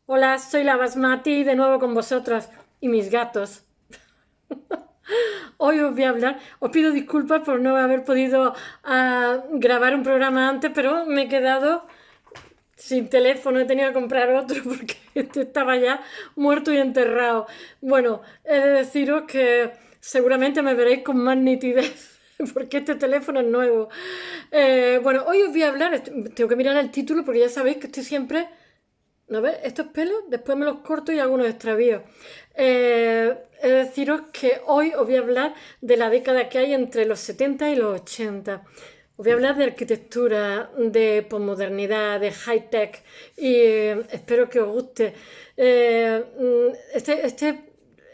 Hola, soy la Basmati de nuevo con vosotros y mis gatos. Hoy os voy a hablar, os pido disculpas por no haber podido grabar un programa antes, pero me he quedado sin teléfono, he tenido que comprar otro porque este estaba ya muerto y enterrado. Bueno, he de deciros que seguramente me veréis con más nitidez porque este teléfono es nuevo. Bueno, hoy os voy a hablar, tengo que mirar el título porque ya sabéis que estoy siempre. ¿No ves? Estos pelos después me los corto y hago unos extravíos. Es deciros que hoy os voy a hablar de la década que hay entre los 70 y los 80. Os voy a hablar de arquitectura, de posmodernidad, de high-tech y espero que os guste.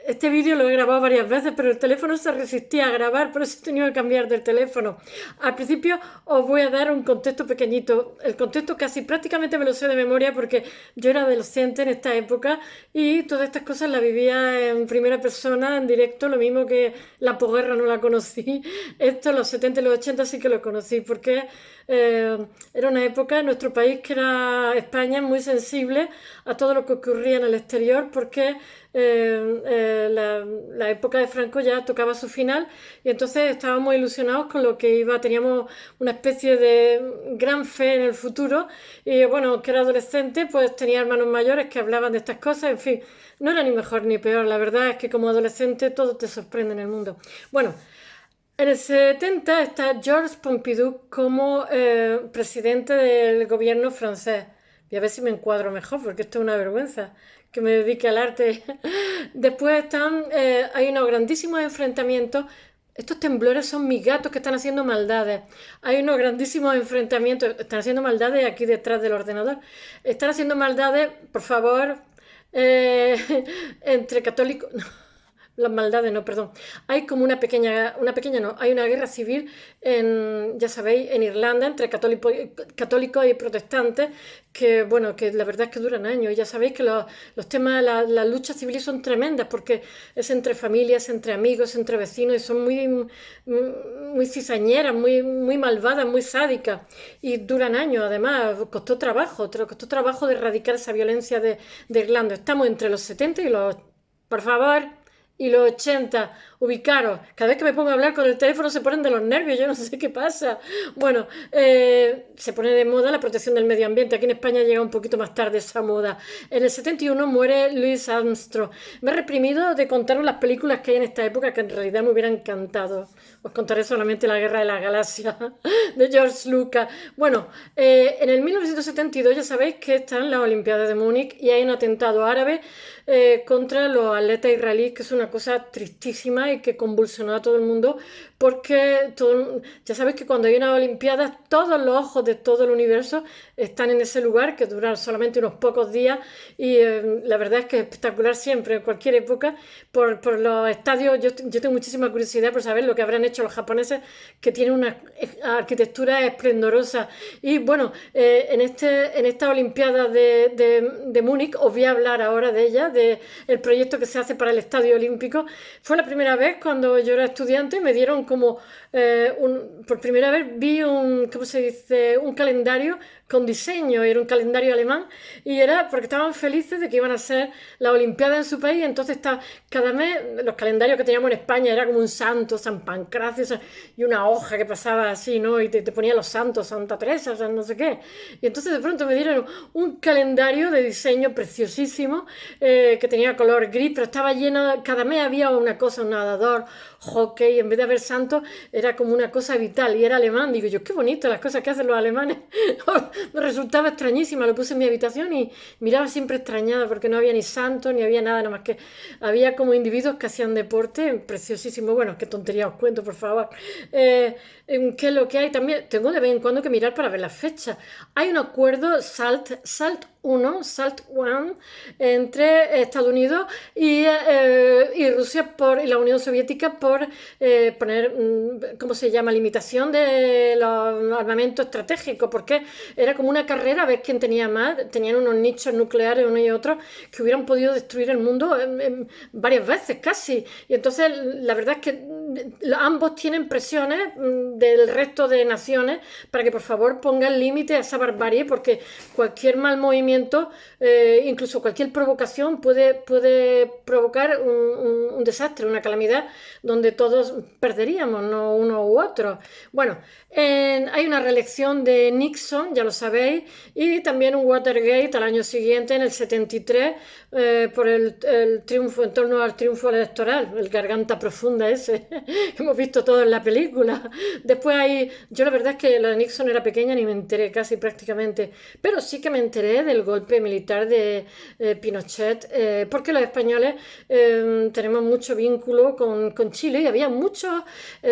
Este vídeo lo he grabado varias veces, pero el teléfono se resistía a grabar, por eso he tenido que cambiar del teléfono. Al principio os voy a dar un contexto pequeñito. El contexto casi prácticamente me lo sé de memoria porque yo era adolescente en esta época y todas estas cosas las vivía en primera persona, en directo, lo mismo que la posguerra no la conocí. Esto, los 70 y los 80 sí que lo conocí porque era una época en nuestro país que era España muy sensible a todo lo que ocurría en el exterior porque la época de Franco ya tocaba su final y entonces estábamos ilusionados con lo que iba, teníamos una especie de gran fe en el futuro y bueno, que era adolescente, pues tenía hermanos mayores que hablaban de estas cosas, en fin, no era ni mejor ni peor, la verdad es que como adolescente todo te sorprende en el mundo. Bueno, en el 70 está Georges Pompidou como presidente del gobierno francés. Y a ver si me encuadro mejor, porque esto es una vergüenza que me dedique al arte. Después hay unos grandísimos enfrentamientos. Estos temblores son mis gatos que están haciendo maldades. Hay unos grandísimos enfrentamientos. Están haciendo maldades aquí detrás del ordenador. Están haciendo maldades, por favor, eh, entre católicos. Las maldades, no, perdón. Hay como una pequeña no, hay una guerra civil ya sabéis, en Irlanda entre católicos y protestantes que, bueno, que la verdad es que duran años. Y ya sabéis que los temas, las luchas civiles son tremendas porque es entre familias, entre amigos, entre vecinos y son muy cizañeras, muy malvadas, muy sádicas. Y duran años, además, costó trabajo de erradicar esa violencia de Irlanda. Estamos entre los 70 y los... Por favor, y los 80, ubicaros. Cada vez que me pongo a hablar con el teléfono se ponen de los nervios, yo no sé qué pasa. Bueno, se pone de moda la protección del medio ambiente. Aquí en España llega un poquito más tarde esa moda. En el 71 muere Louis Armstrong. Me he reprimido de contaros las películas que hay en esta época que en realidad me hubieran encantado. Os contaré solamente La Guerra de la Galaxia de George Lucas. Bueno, en el 1972 ya sabéis que están las Olimpiadas de Múnich y hay un atentado árabe contra los atletas israelíes, que es una cosa tristísima y que convulsionó a todo el mundo, porque ya sabéis que cuando hay unas Olimpiadas, todos los ojos de todo el universo están en ese lugar, que dura solamente unos pocos días, y la verdad es que es espectacular siempre, en cualquier época, por los estadios. Yo tengo muchísima curiosidad por saber lo que habrán hecho los japoneses, que tienen una arquitectura esplendorosa. Y bueno, en esta Olimpiada de Múnich, os voy a hablar ahora de ella, del proyecto que se hace para el Estadio Olímpico. Fue la primera vez cuando yo era estudiante, me dieron como, por primera vez vi ¿cómo se dice? Un calendario con diseño, era un calendario alemán y era porque estaban felices de que iban a ser la Olimpiada en su país. Entonces cada mes los calendarios que teníamos en España era como un santo, San Pancracio, y una hoja que pasaba así, ¿no? Y te ponía los santos, Santa Teresa, o sea, no sé qué. Y entonces de pronto me dieron un calendario de diseño preciosísimo, que tenía color gris, pero estaba lleno, cada mes había una cosa, un nadador, hockey, en vez de haber santos, era como una cosa vital y era alemán. Digo yo, qué bonito las cosas que hacen los alemanes. Me resultaba extrañísima, lo puse en mi habitación y miraba siempre extrañada porque no había ni santos ni había nada, nada más que había como individuos que hacían deporte, preciosísimo. Bueno, qué tontería os cuento, por favor. ¿Qué es lo que hay? También tengo de vez en cuando que mirar para ver las fechas. Hay un acuerdo SALT 1 entre Estados Unidos y Rusia y la Unión Soviética por poner, ¿cómo se llama?, limitación de los armamentos estratégicos, porque era como una carrera a ver quién tenía más. Tenían unos nichos nucleares uno y otro que hubieran podido destruir el mundo varias veces casi. Y entonces la verdad es que ambos tienen presiones del resto de naciones para que por favor pongan límite a esa barbarie, porque cualquier mal movimiento, incluso cualquier provocación puede provocar un desastre, una calamidad donde todos perderíamos, no uno u otro. Bueno, hay una reelección de Nixon, ya lo sabéis, y también un Watergate al año siguiente, en el 73, por el triunfo, en torno al triunfo electoral, el garganta profunda ese, hemos visto todo en la película. Después yo la verdad es que lo de Nixon era pequeña, ni me enteré casi prácticamente, pero sí que me enteré del golpe militar de Pinochet, porque los españoles tenemos mucho vínculo con Chile, y había muchos,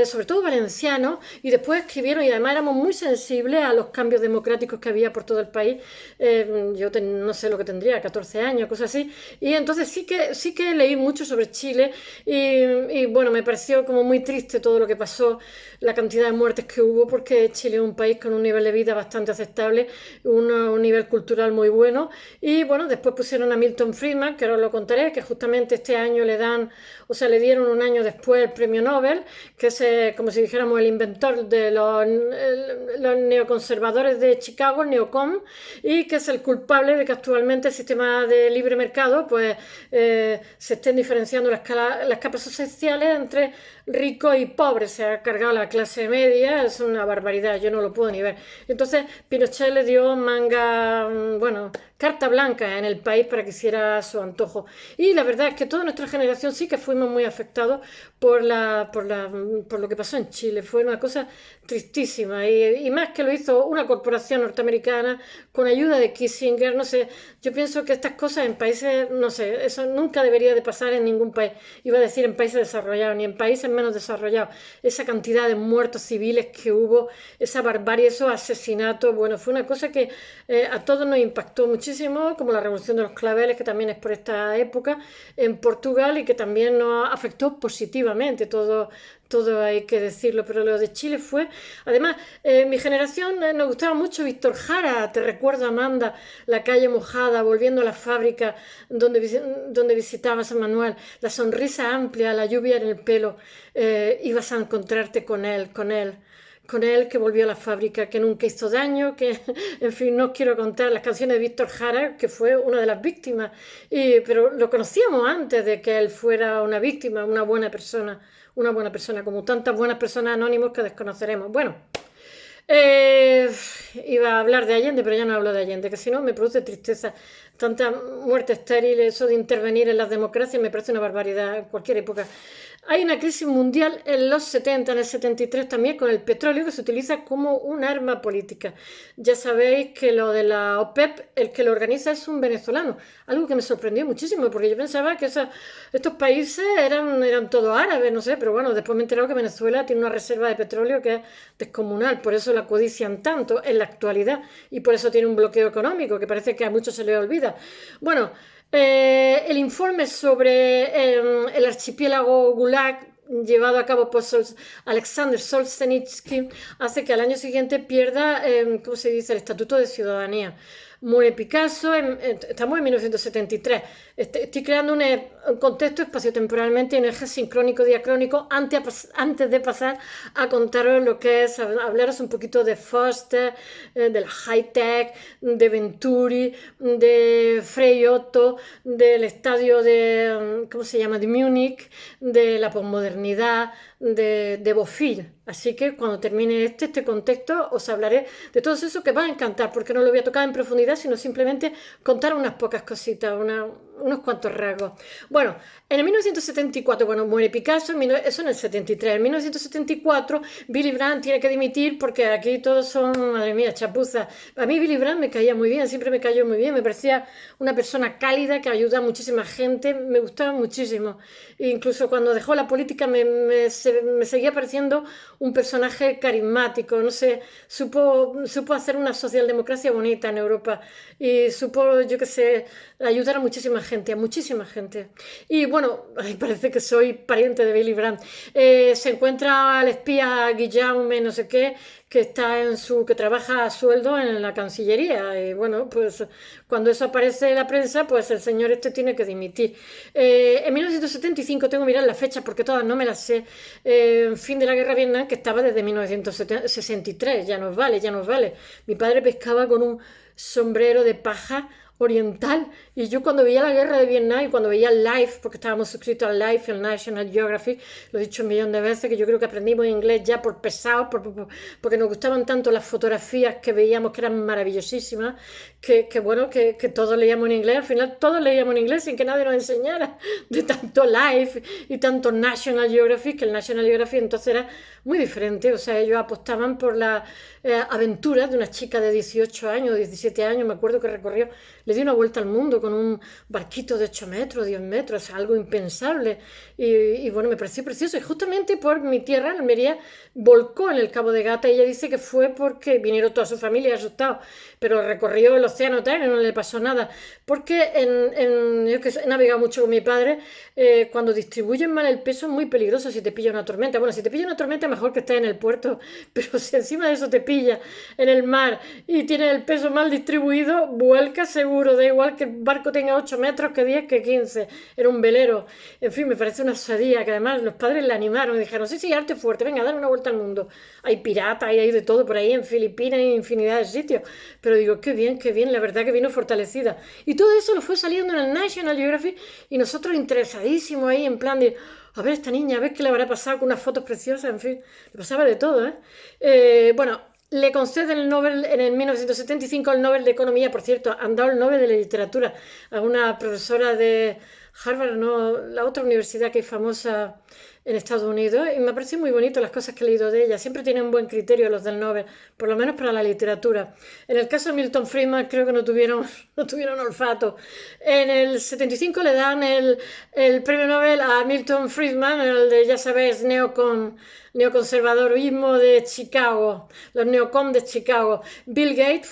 sobre todo valencianos, y después escribieron, y además éramos muy sensibles a los cambios democráticos que había por todo el país. Yo no sé lo que tendría, 14 años, cosas así, y entonces sí que leí mucho sobre Chile, y bueno, me pareció como muy triste todo lo que pasó, la cantidad de muertes que hubo, porque Chile es un país con un nivel de vida bastante aceptable, un nivel cultural muy bueno. Y bueno, después pusieron a Milton Friedman, que ahora os lo contaré, que justamente este año le dieron un año después el premio Nobel, que es como si dijéramos el inventor de los neoconservadores de Chicago, el neocon, y que es el culpable de que actualmente el sistema de libre mercado pues se estén diferenciando las capas sociales entre ricos y pobres. Se ha cargado la clase media, es una barbaridad, yo no lo puedo ni ver. Entonces Pinochet le dio bueno, carta blanca en el país para que hiciera su antojo. Y la verdad es que toda nuestra generación sí que fuimos muy afectados por lo que pasó en Chile. Fue una cosa tristísima, y más que lo hizo una corporación norteamericana con ayuda de Kissinger. No sé, yo pienso que estas cosas en países, no sé, eso nunca debería de pasar en ningún país. Iba a decir en países desarrollados, ni en países menos desarrollados. Esa cantidad de muertos civiles que hubo, esa barbarie, esos asesinatos, bueno, fue una cosa que a todos nos impactó muchísimo, como la Revolución de los Claveles, que también es por esta época, en Portugal, y que también nos afectó positivamente, todo hay que decirlo. Pero lo de Chile fue, además, mi generación nos gustaba mucho Víctor Jara. Te recuerdo, Amanda, la calle mojada, volviendo a la fábrica donde visitaba San Manuel, la sonrisa amplia, la lluvia en el pelo, ibas a encontrarte con él que volvió a la fábrica, que nunca hizo daño, que, en fin, no os quiero contar las canciones de Víctor Jara, que fue una de las víctimas, pero lo conocíamos antes de que él fuera una víctima, una buena persona, como tantas buenas personas anónimos que desconoceremos. Bueno, iba a hablar de Allende, pero ya no hablo de Allende, que si no me produce tristeza. Tanta muerte estéril, eso de intervenir en las democracias, me parece una barbaridad en cualquier época. Hay una crisis mundial en los 70, en el 73 también, con el petróleo, que se utiliza como un arma política. Ya sabéis que lo de la OPEP, el que lo organiza es un venezolano, algo que me sorprendió muchísimo, porque yo pensaba que estos países eran todos árabes, no sé, pero bueno, después me he enterado que Venezuela tiene una reserva de petróleo que es descomunal, por eso la codician tanto en la actualidad, y por eso tiene un bloqueo económico, que parece que a muchos se les olvida. Bueno, el informe sobre el archipiélago Gulag, llevado a cabo por Alexander Solzhenitsyn, hace que al año siguiente pierda, ¿cómo se dice?, el estatuto de ciudadanía. Muere Picasso, estamos en 1973. Estoy creando un contexto espaciotemporalmente y un eje sincrónico diacrónico antes de pasar a contaros lo que es, hablaros un poquito de Foster, de la high-tech, de Venturi, de Frei Otto, del estadio de, ¿cómo se llama?, de Múnich, de la posmodernidad, de Bofill. Así que cuando termine este contexto os hablaré de todo eso, que va a encantar, porque no lo voy a tocar en profundidad, sino simplemente contar unas pocas cositas, unos cuantos rasgos. Bueno, en el 1974, bueno, muere Picasso, eso en el 73. En 1974 Billy Brandt tiene que dimitir, porque aquí todos son, madre mía, chapuzas. A mí Billy Brandt me caía muy bien, siempre me cayó muy bien, me parecía una persona cálida que ayuda a muchísima gente, me gustaba muchísimo. E incluso cuando dejó la política me seguía pareciendo un personaje carismático, no sé, supo hacer una socialdemocracia bonita en Europa, y supo, yo qué sé, ayudar a muchísima gente, a muchísima gente. Y bueno, ay, parece que soy pariente de Billy Brandt. Se encuentra al espía Guillaume, no sé qué, que está que trabaja a sueldo en la Cancillería. Y bueno, pues cuando eso aparece en la prensa, pues el señor este tiene que dimitir. En 1975, tengo que mirar la fecha porque todas no me las sé, fin de la guerra de Vietnam, que estaba desde 1963, ya nos vale, ya nos vale. Mi padre pescaba con un sombrero de paja oriental, y yo cuando veía la guerra de Vietnam y cuando veía Life, porque estábamos suscritos al Life, el National Geographic, lo he dicho un millón de veces, que yo creo que aprendimos inglés ya por pesados, porque nos gustaban tanto las fotografías que veíamos, que eran maravillosísimas, bueno, que todos leíamos en inglés. Al final todos leíamos en inglés sin que nadie nos enseñara, de tanto Life y tanto National Geographic, que el National Geographic entonces era muy diferente. O sea, ellos apostaban por la aventura de una chica de 18 años, 17 años, me acuerdo que recorrió, le dio una vuelta al mundo con un barquito de 8 metros, 10 metros, o sea, algo impensable. Y bueno, me pareció precioso. Y justamente por mi tierra, Almería, volcó en el Cabo de Gata, y ella dice que fue porque vinieron toda su familia asustados, pero recorrió el océano tal y no le pasó nada. Porque yo que he navegado mucho con mi padre, cuando distribuyen mal el peso es muy peligroso si te pilla una tormenta. Bueno, si te pilla una tormenta mejor que estés en el puerto, pero si encima de eso te pilla en el mar y tienes el peso mal distribuido, vuelca seguro, da igual que el barco tenga 8 metros, que 10, que 15. Era un velero. En fin, me parece una osadía, que además los padres la animaron y dijeron, sí, arte fuerte, venga, dar una vuelta al mundo. Hay piratas y hay de todo por ahí, en Filipinas y infinidad de sitios. Pero digo, qué bien, la verdad que vino fortalecida. Y todo eso lo fue saliendo en el National Geographic, y nosotros interesadísimos ahí en plan de, a ver esta niña, a ver qué le habrá pasado con unas fotos preciosas, en fin, le pasaba de todo, bueno, le conceden el Nobel en 1975, el Nobel de Economía. Por cierto, han dado el Nobel de Literatura a una profesora de Harvard, no, la otra universidad que es famosa en Estados Unidos, y me ha parecido muy bonito las cosas que he leído de ella. Siempre tienen buen criterio los del Nobel, por lo menos para la literatura. En el caso de Milton Friedman creo que no tuvieron olfato. En el 75 le dan el premio Nobel a Milton Friedman, el de, ya sabéis, neoconservadorismo de Chicago, los neocon de Chicago. Bill Gates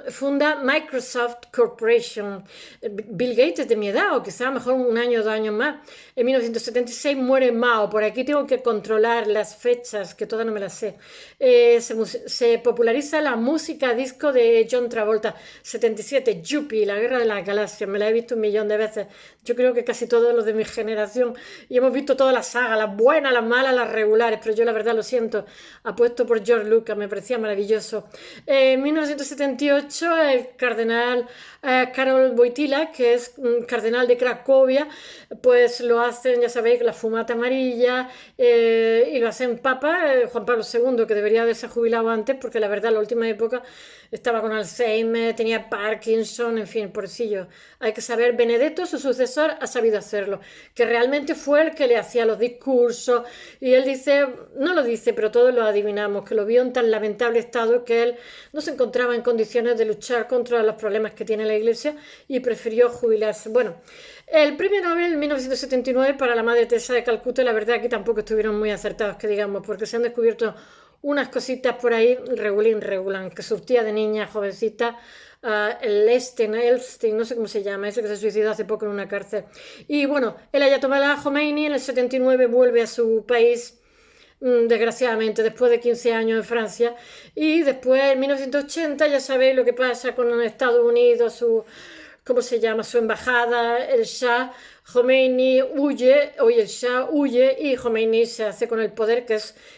funda Microsoft Corporation. Bill Gates es de mi edad, o quizá mejor un año o 2 años más. En 1976 muere Mao. Por aquí tengo que controlar las fechas, que todas no me las sé. Se populariza la música disco de John Travolta. 77, Yuppie, la guerra de las galaxias. Me la he visto un millón de veces. Yo creo que casi todos los de mi generación. Y hemos visto todas las sagas, las buenas, las malas, las regulares. Pero yo la verdad lo siento, apuesto por George Lucas, me parecía maravilloso. En 1978 el cardenal Karol Wojtyła, que es cardenal de Cracovia, pues lo hacen, ya sabéis, la fumata amarilla, y lo hacen papa, Juan Pablo II, que debería haberse jubilado antes, porque la verdad en la última época estaba con Alzheimer, tenía Parkinson, en fin, pobrecillo. Hay que saber, Benedetto, su sucesor, ha sabido hacerlo, que realmente fue el que le hacía los discursos, y él dice, no lo dice, pero todos lo adivinamos, que lo vio en tan lamentable estado que él no se encontraba en condiciones de luchar contra los problemas que tiene la Iglesia, y prefirió jubilarse. Bueno, el premio Nobel 1979 para la Madre Teresa de Calcuta, la verdad que tampoco estuvieron muy acertados, que digamos, porque se han descubierto unas cositas por ahí, regulan, que surtía de niña, jovencita, el Elstein, no sé cómo se llama, ese que se suicidó hace poco en una cárcel. Y bueno, el Ayatollah Khomeini en el 79 vuelve a su país, desgraciadamente, después de 15 años en Francia, y después en 1980 ya sabéis lo que pasa con Estados Unidos, ¿cómo se llama? Su embajada, el Shah. Khomeini huye, hoy el Shah huye, y Khomeini se hace con el poder,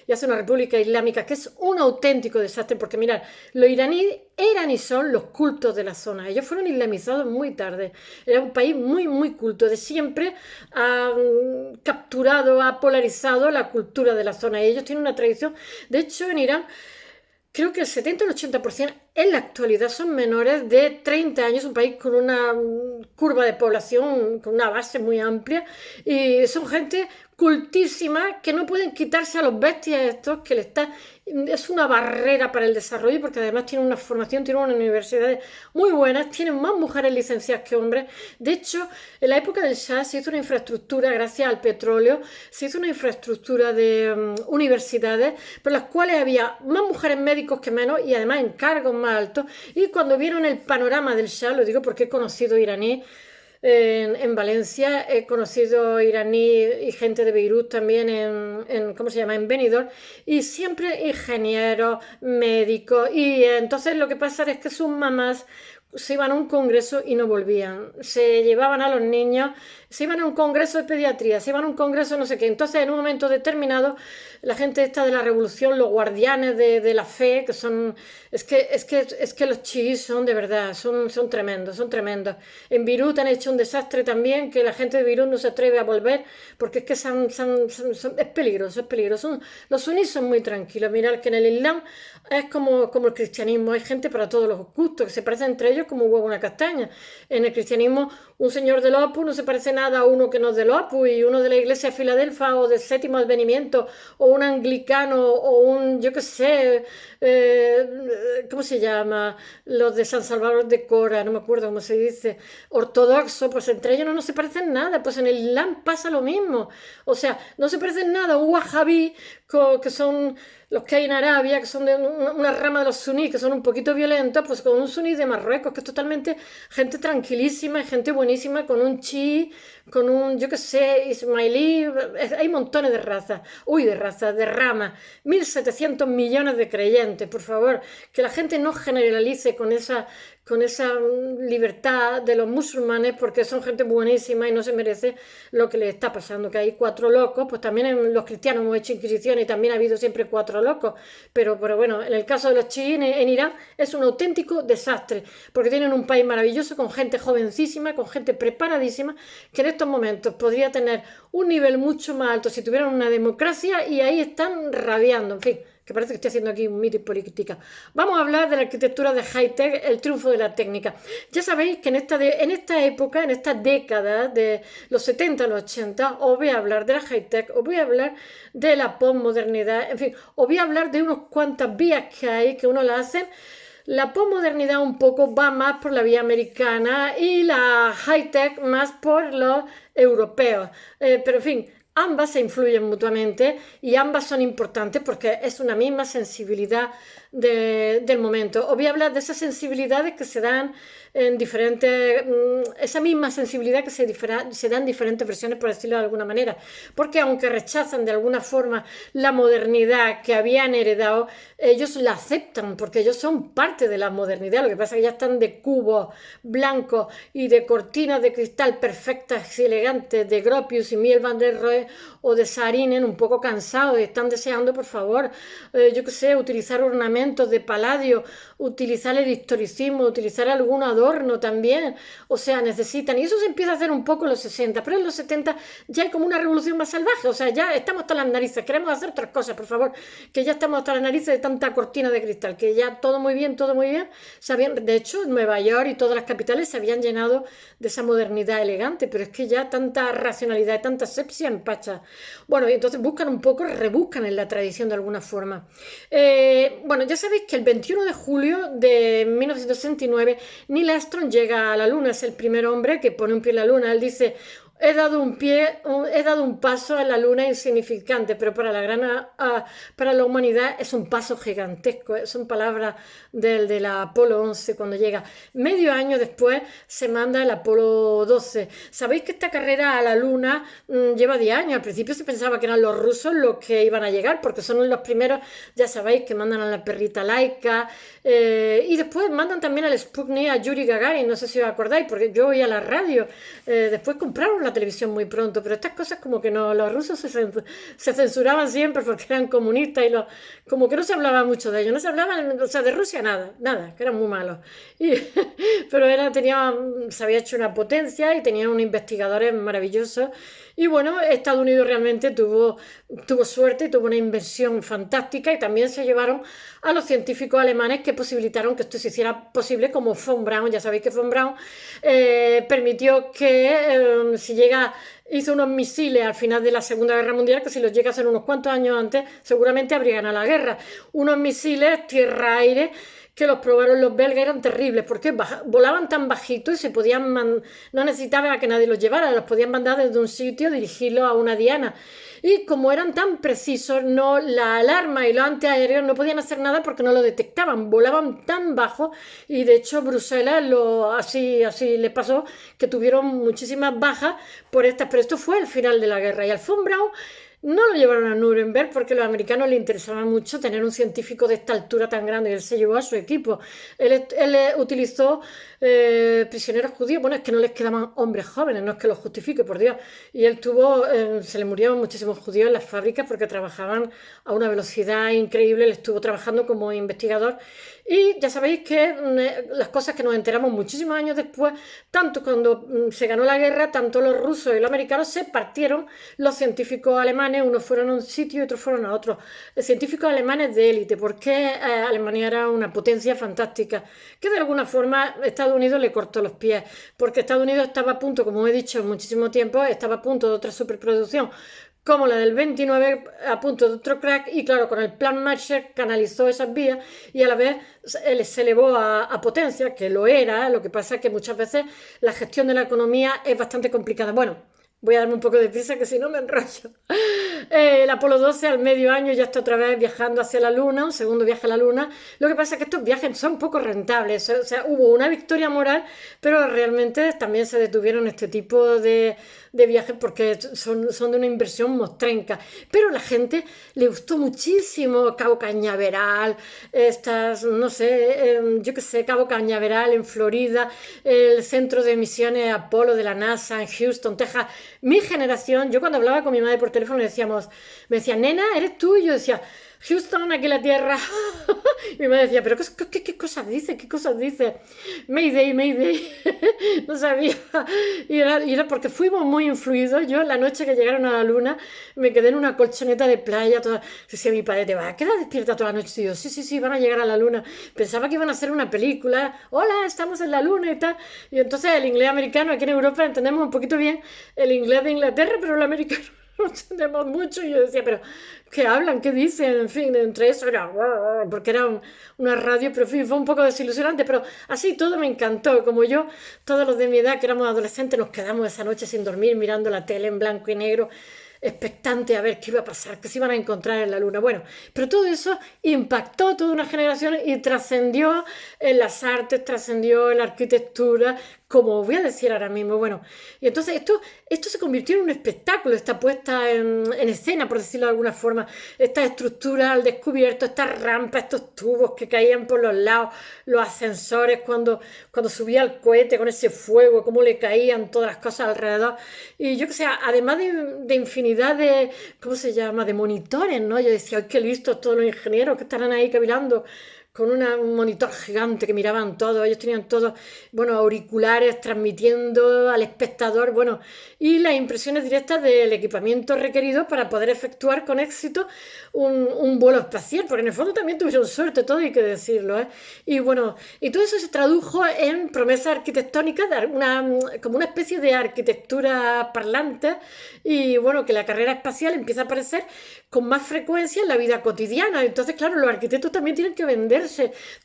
y hace una república islámica, que es un auténtico desastre, porque mirad, los iraníes eran y son los cultos de la zona. Ellos fueron islamizados muy tarde. Era un país muy, muy culto. De siempre ha capturado, ha polarizado la cultura de la zona, y ellos tienen una tradición. De hecho, en Irán, creo que el 70 o el 80% en la actualidad son menores de 30 años, un país con una curva de población, con una base muy amplia, y son gente cultísima que no pueden quitarse a los bestias estos, es una barrera para el desarrollo, porque además tienen una formación, tienen unas universidades muy buenas, tienen más mujeres licenciadas que hombres. De hecho, en la época del Shah se hizo una infraestructura, gracias al petróleo, se hizo una infraestructura de universidades, por las cuales había más mujeres médicos que menos, y además en cargos más altos. Y cuando vieron el panorama del Shah, lo digo porque he conocido iraní, en Valencia, he conocido iraní y gente de Beirut también ¿cómo se llama? En Benidorm, y siempre ingenieros, médicos, y entonces lo que pasa es que sus mamás se iban a un congreso y no volvían. Se llevaban a los niños, se iban a un congreso de pediatría, se iban a un congreso no sé qué. Entonces, en un momento determinado, la gente esta de la revolución, los guardianes de la fe, que son... Es que los chiíes son de verdad, son tremendos, son tremendos. En Beirut han hecho un desastre también, que la gente de Beirut no se atreve a volver, porque es que es peligroso, es peligroso. Los sunníes son muy tranquilos. Mirad que en el Islam es como el cristianismo, hay gente para todos los gustos, que se parecen entre ellos como un huevo a una castaña. En el cristianismo, un señor del Opus no se parece nada a uno que no es del Opus, y uno de la iglesia de Filadelfia o del Séptimo Advenimiento, o un anglicano, o un, yo qué sé, ¿cómo se llama? Los de San Salvador de Cora, no me acuerdo cómo se dice, ortodoxo, pues entre ellos no se parecen nada, pues en el Islam pasa lo mismo. O sea, no se parecen nada a un wahabí, que son los que hay en Arabia, que son de una rama de los suníes, que son un poquito violentos, pues con un suní de Marruecos, que es totalmente gente tranquilísima y gente buenísima, con un chií, con un, yo qué sé, ismailí, hay montones de razas, de ramas, 1.700 millones de creyentes, por favor, que la gente no generalice con esa libertad de los musulmanes, porque son gente buenísima y no se merece lo que les está pasando, que hay 4 locos, pues también en los cristianos hemos hecho inquisición y también ha habido siempre 4 locos, pero bueno, en el caso de los chiíes en Irán es un auténtico desastre, porque tienen un país maravilloso con gente jovencísima, con gente preparadísima, que en estos momentos podría tener un nivel mucho más alto si tuvieran una democracia, y ahí están rabiando, en fin, que parece que estoy haciendo aquí un mito y política. Vamos a hablar de la arquitectura de high-tech, el triunfo de la técnica. Ya sabéis que en esta época, en esta década de los 70 a los 80, os voy a hablar de la high-tech, os voy a hablar de la postmodernidad, en fin, os voy a hablar de unas cuantas vías que hay, que uno la hace. La postmodernidad un poco va más por la vía americana y la high-tech más por los europeos. Pero en fin, ambas se influyen mutuamente y ambas son importantes porque es una misma sensibilidad del momento. Os voy a hablar de esas sensibilidades que se dan en diferentes, esa misma sensibilidad que se da en diferentes versiones, por decirlo de alguna manera, porque aunque rechazan de alguna forma la modernidad que habían heredado, ellos la aceptan porque ellos son parte de la modernidad. Lo que pasa es que ya están de cubos blancos y de cortinas de cristal perfectas y elegantes, de Gropius y Miel van der Rohe o de Saarinen, un poco cansados, y están deseando, por favor, yo qué sé, utilizar ornamentos de paladio, utilizar el historicismo, utilizar algún adorno también. O sea, necesitan, y eso se empieza a hacer un poco en los 60, pero en los 70 ya hay como una revolución más salvaje. O sea, ya estamos hasta las narices, queremos hacer otras cosas, por favor, que ya estamos hasta las narices de tanta cortina de cristal, que ya todo muy bien, todo muy bien. De hecho, Nueva York y todas las capitales se habían llenado de esa modernidad elegante, pero es que ya tanta racionalidad y tanta asepsia empacha. Bueno, y entonces rebuscan en la tradición de alguna forma. Bueno, ya sabéis que el 21 de julio de 1969 Neil Armstrong llega a la Luna, es el primer hombre que pone un pie en la Luna. Él dice: he dado un paso a la Luna insignificante, pero para la humanidad es un paso gigantesco. Son palabras del Apolo 11 cuando llega. Medio año después se manda el Apolo 12. Sabéis que esta carrera a la Luna lleva 10 años. Al principio se pensaba que eran los rusos los que iban a llegar, porque son los primeros, ya sabéis, que mandan a la perrita Laika, y después mandan también al Sputnik, a Yuri Gagarin, no sé si os acordáis, porque yo oía la radio. Después compraron la televisión muy pronto, pero estas cosas como que no, los rusos se censuraban siempre porque eran comunistas, y como que no se hablaba mucho de ellos, no se hablaba, o sea, de Rusia nada, que eran muy malos. Pero se había hecho una potencia y tenían unos investigadores maravillosos. Y bueno, Estados Unidos realmente tuvo suerte y tuvo una inversión fantástica, y también se llevaron a los científicos alemanes que posibilitaron que esto se hiciera posible, como von Braun. Ya sabéis que von Braun permitió que hizo unos misiles al final de la Segunda Guerra Mundial, que si los llega a hacer unos cuantos años antes seguramente habría ganado la guerra. Unos misiles tierra-aire que los probaron los belgas eran terribles, porque volaban tan bajito y se podían no necesitaba que nadie los llevara, los podían mandar desde un sitio, dirigirlos a una diana. Y como eran tan precisos, no, la alarma y los antiaéreos no podían hacer nada porque no lo detectaban, volaban tan bajo y de hecho Bruselas así les pasó, que tuvieron muchísimas bajas por estas, pero esto fue el final de la guerra. Y al von Braun no lo llevaron a Nuremberg porque a los americanos les interesaba mucho tener un científico de esta altura tan grande, y él se llevó a su equipo. Él utilizó prisioneros judíos, bueno, es que no les quedaban hombres jóvenes, no es que los justifique, por Dios. Y él se le murieron muchísimos judíos en las fábricas porque trabajaban a una velocidad increíble, él estuvo trabajando como investigador. Y ya sabéis que las cosas que nos enteramos muchísimos años después, tanto cuando se ganó la guerra, tanto los rusos y los americanos se partieron, los científicos alemanes, unos fueron a un sitio y otros fueron a otro. Científicos alemanes de élite, porque Alemania era una potencia fantástica, que de alguna forma Estados Unidos le cortó los pies, porque Estados Unidos estaba a punto, como he dicho muchísimo tiempo, estaba a punto de otra superproducción, como la del 29, a punto de otro crack, y claro, con el plan Marshall canalizó esas vías y a la vez se elevó a potencia, que lo era. Lo que pasa es que muchas veces la gestión de la economía es bastante complicada. Bueno, voy a darme un poco de prisa, que si no me enrollo. El Apolo 12 al medio año ya está otra vez viajando hacia la Luna, un segundo viaje a la Luna. Lo que pasa es que estos viajes son poco rentables, o sea, hubo una victoria moral, pero realmente también se detuvieron este tipo de viajes porque son de una inversión mostrenca. Pero a la gente le gustó muchísimo Cabo Cañaveral, no sé, yo qué sé, Cabo Cañaveral en Florida, el centro de misiones Apolo de la NASA en Houston, Texas. Mi generación, yo cuando hablaba con mi madre por teléfono me decía, nena, ¿eres tú? Y yo decía, Houston, aquí la Tierra. Y mi madre decía, pero ¿qué cosas dice? ¿Qué cosas dice? Mayday, Mayday. No sabía. Y era porque fuimos muy influidos. Yo, la noche que llegaron a la Luna, me quedé en una colchoneta de playa. Decía mi padre, ¿te vas a quedar despierta toda la noche? Y yo, sí, van a llegar a la Luna. Pensaba que iban a hacer una película. Hola, estamos en la Luna y tal. Y entonces el inglés americano, aquí en Europa entendemos un poquito bien el inglés de Inglaterra, pero el americano no entendemos mucho. Y yo decía, pero ¿qué hablan? ¿Qué dicen? En fin, entre eso era porque era una radio, pero en fin, fue un poco desilusionante, pero así todo me encantó. Como yo, todos los de mi edad que éramos adolescentes nos quedamos esa noche sin dormir mirando la tele en blanco y negro, expectante a ver qué iba a pasar, qué se iban a encontrar en la Luna. Bueno, pero todo eso impactó toda una generación y trascendió en las artes, trascendió en la arquitectura, como voy a decir ahora mismo. Bueno, y entonces esto se convirtió en un espectáculo, esta puesta en escena, por decirlo de alguna forma, esta estructura al descubierto, estas rampas, estos tubos que caían por los lados, los ascensores cuando subía el cohete con ese fuego, cómo le caían todas las cosas alrededor. Y yo que sé, además de infinidad de, ¿cómo se llama?, de monitores, ¿no? Yo decía, ¡ay, qué listos todos los ingenieros que estarán ahí cavilando! Con un monitor gigante que miraban todos, ellos tenían todos, bueno, auriculares transmitiendo al espectador, bueno, y las impresiones directas del equipamiento requerido para poder efectuar con éxito un vuelo espacial, porque en el fondo también tuvieron suerte, todo hay que decirlo, ¿eh? Y bueno, y todo eso se tradujo en promesas arquitectónicas, como una especie de arquitectura parlante, y bueno, que la carrera espacial empieza a aparecer con más frecuencia en la vida cotidiana. Entonces, claro, los arquitectos también tienen que venderse.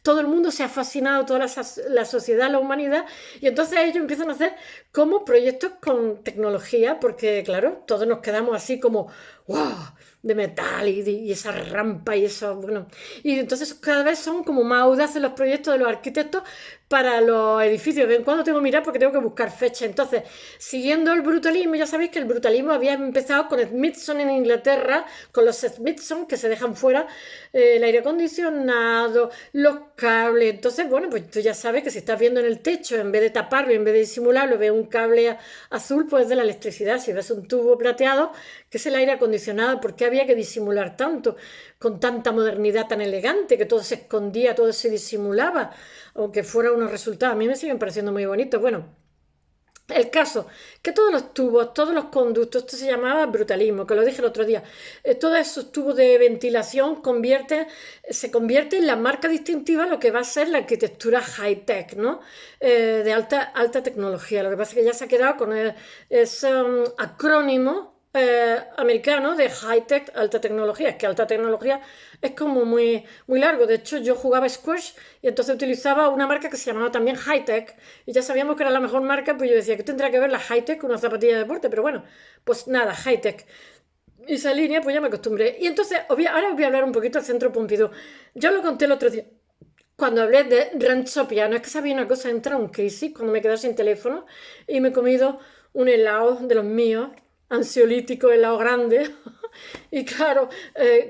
Todo el mundo se ha fascinado, toda la sociedad, la humanidad, y entonces ellos empiezan a hacer como proyectos con tecnología, porque, claro, todos nos quedamos así como, ¡wow!, de metal y esa rampa y eso, bueno. Y entonces cada vez son como más audaces los proyectos de los arquitectos para los edificios. De vez en cuando tengo que mirar porque tengo que buscar fecha. Entonces, siguiendo el brutalismo, ya sabéis que el brutalismo había empezado con Smithson en Inglaterra, con los Smithson que se dejan fuera el aire acondicionado, los cables. Entonces, bueno, pues tú ya sabes que si estás viendo en el techo, en vez de taparlo, en vez de disimularlo, ves un cable azul, pues de la electricidad. Si ves un tubo plateado, que es el aire acondicionado, ¿por qué había que disimular tanto? Con tanta modernidad tan elegante, que todo se escondía, todo se disimulaba, aunque fuera unos resultados. A mí me siguen pareciendo muy bonitos. Bueno, el caso, que todos los tubos, todos los conductos, esto se llamaba brutalismo, que lo dije el otro día, todos esos tubos de ventilación se convierte en la marca distintiva, lo que va a ser la arquitectura high-tech, ¿no? De alta tecnología. Lo que pasa es que ya se ha quedado con ese acrónimo americano de high-tech, alta tecnología. Es que alta tecnología es como muy, muy largo. De hecho, yo jugaba squash y entonces utilizaba una marca que se llamaba también high-tech. Y ya sabíamos que era la mejor marca, pues yo decía que tendrá que ver la high-tech con una zapatilla de deporte. Pero bueno, pues nada, high-tech. Y esa línea, pues ya me acostumbré. Y entonces, ahora os voy a hablar un poquito del Centro Pompidou. Yo lo conté el otro día. Cuando hablé de Rancho Piano, es que sabía una cosa, entra un crisis cuando me quedé sin teléfono y me he comido un helado de los míos, ansiolítico, helado grande. Y claro,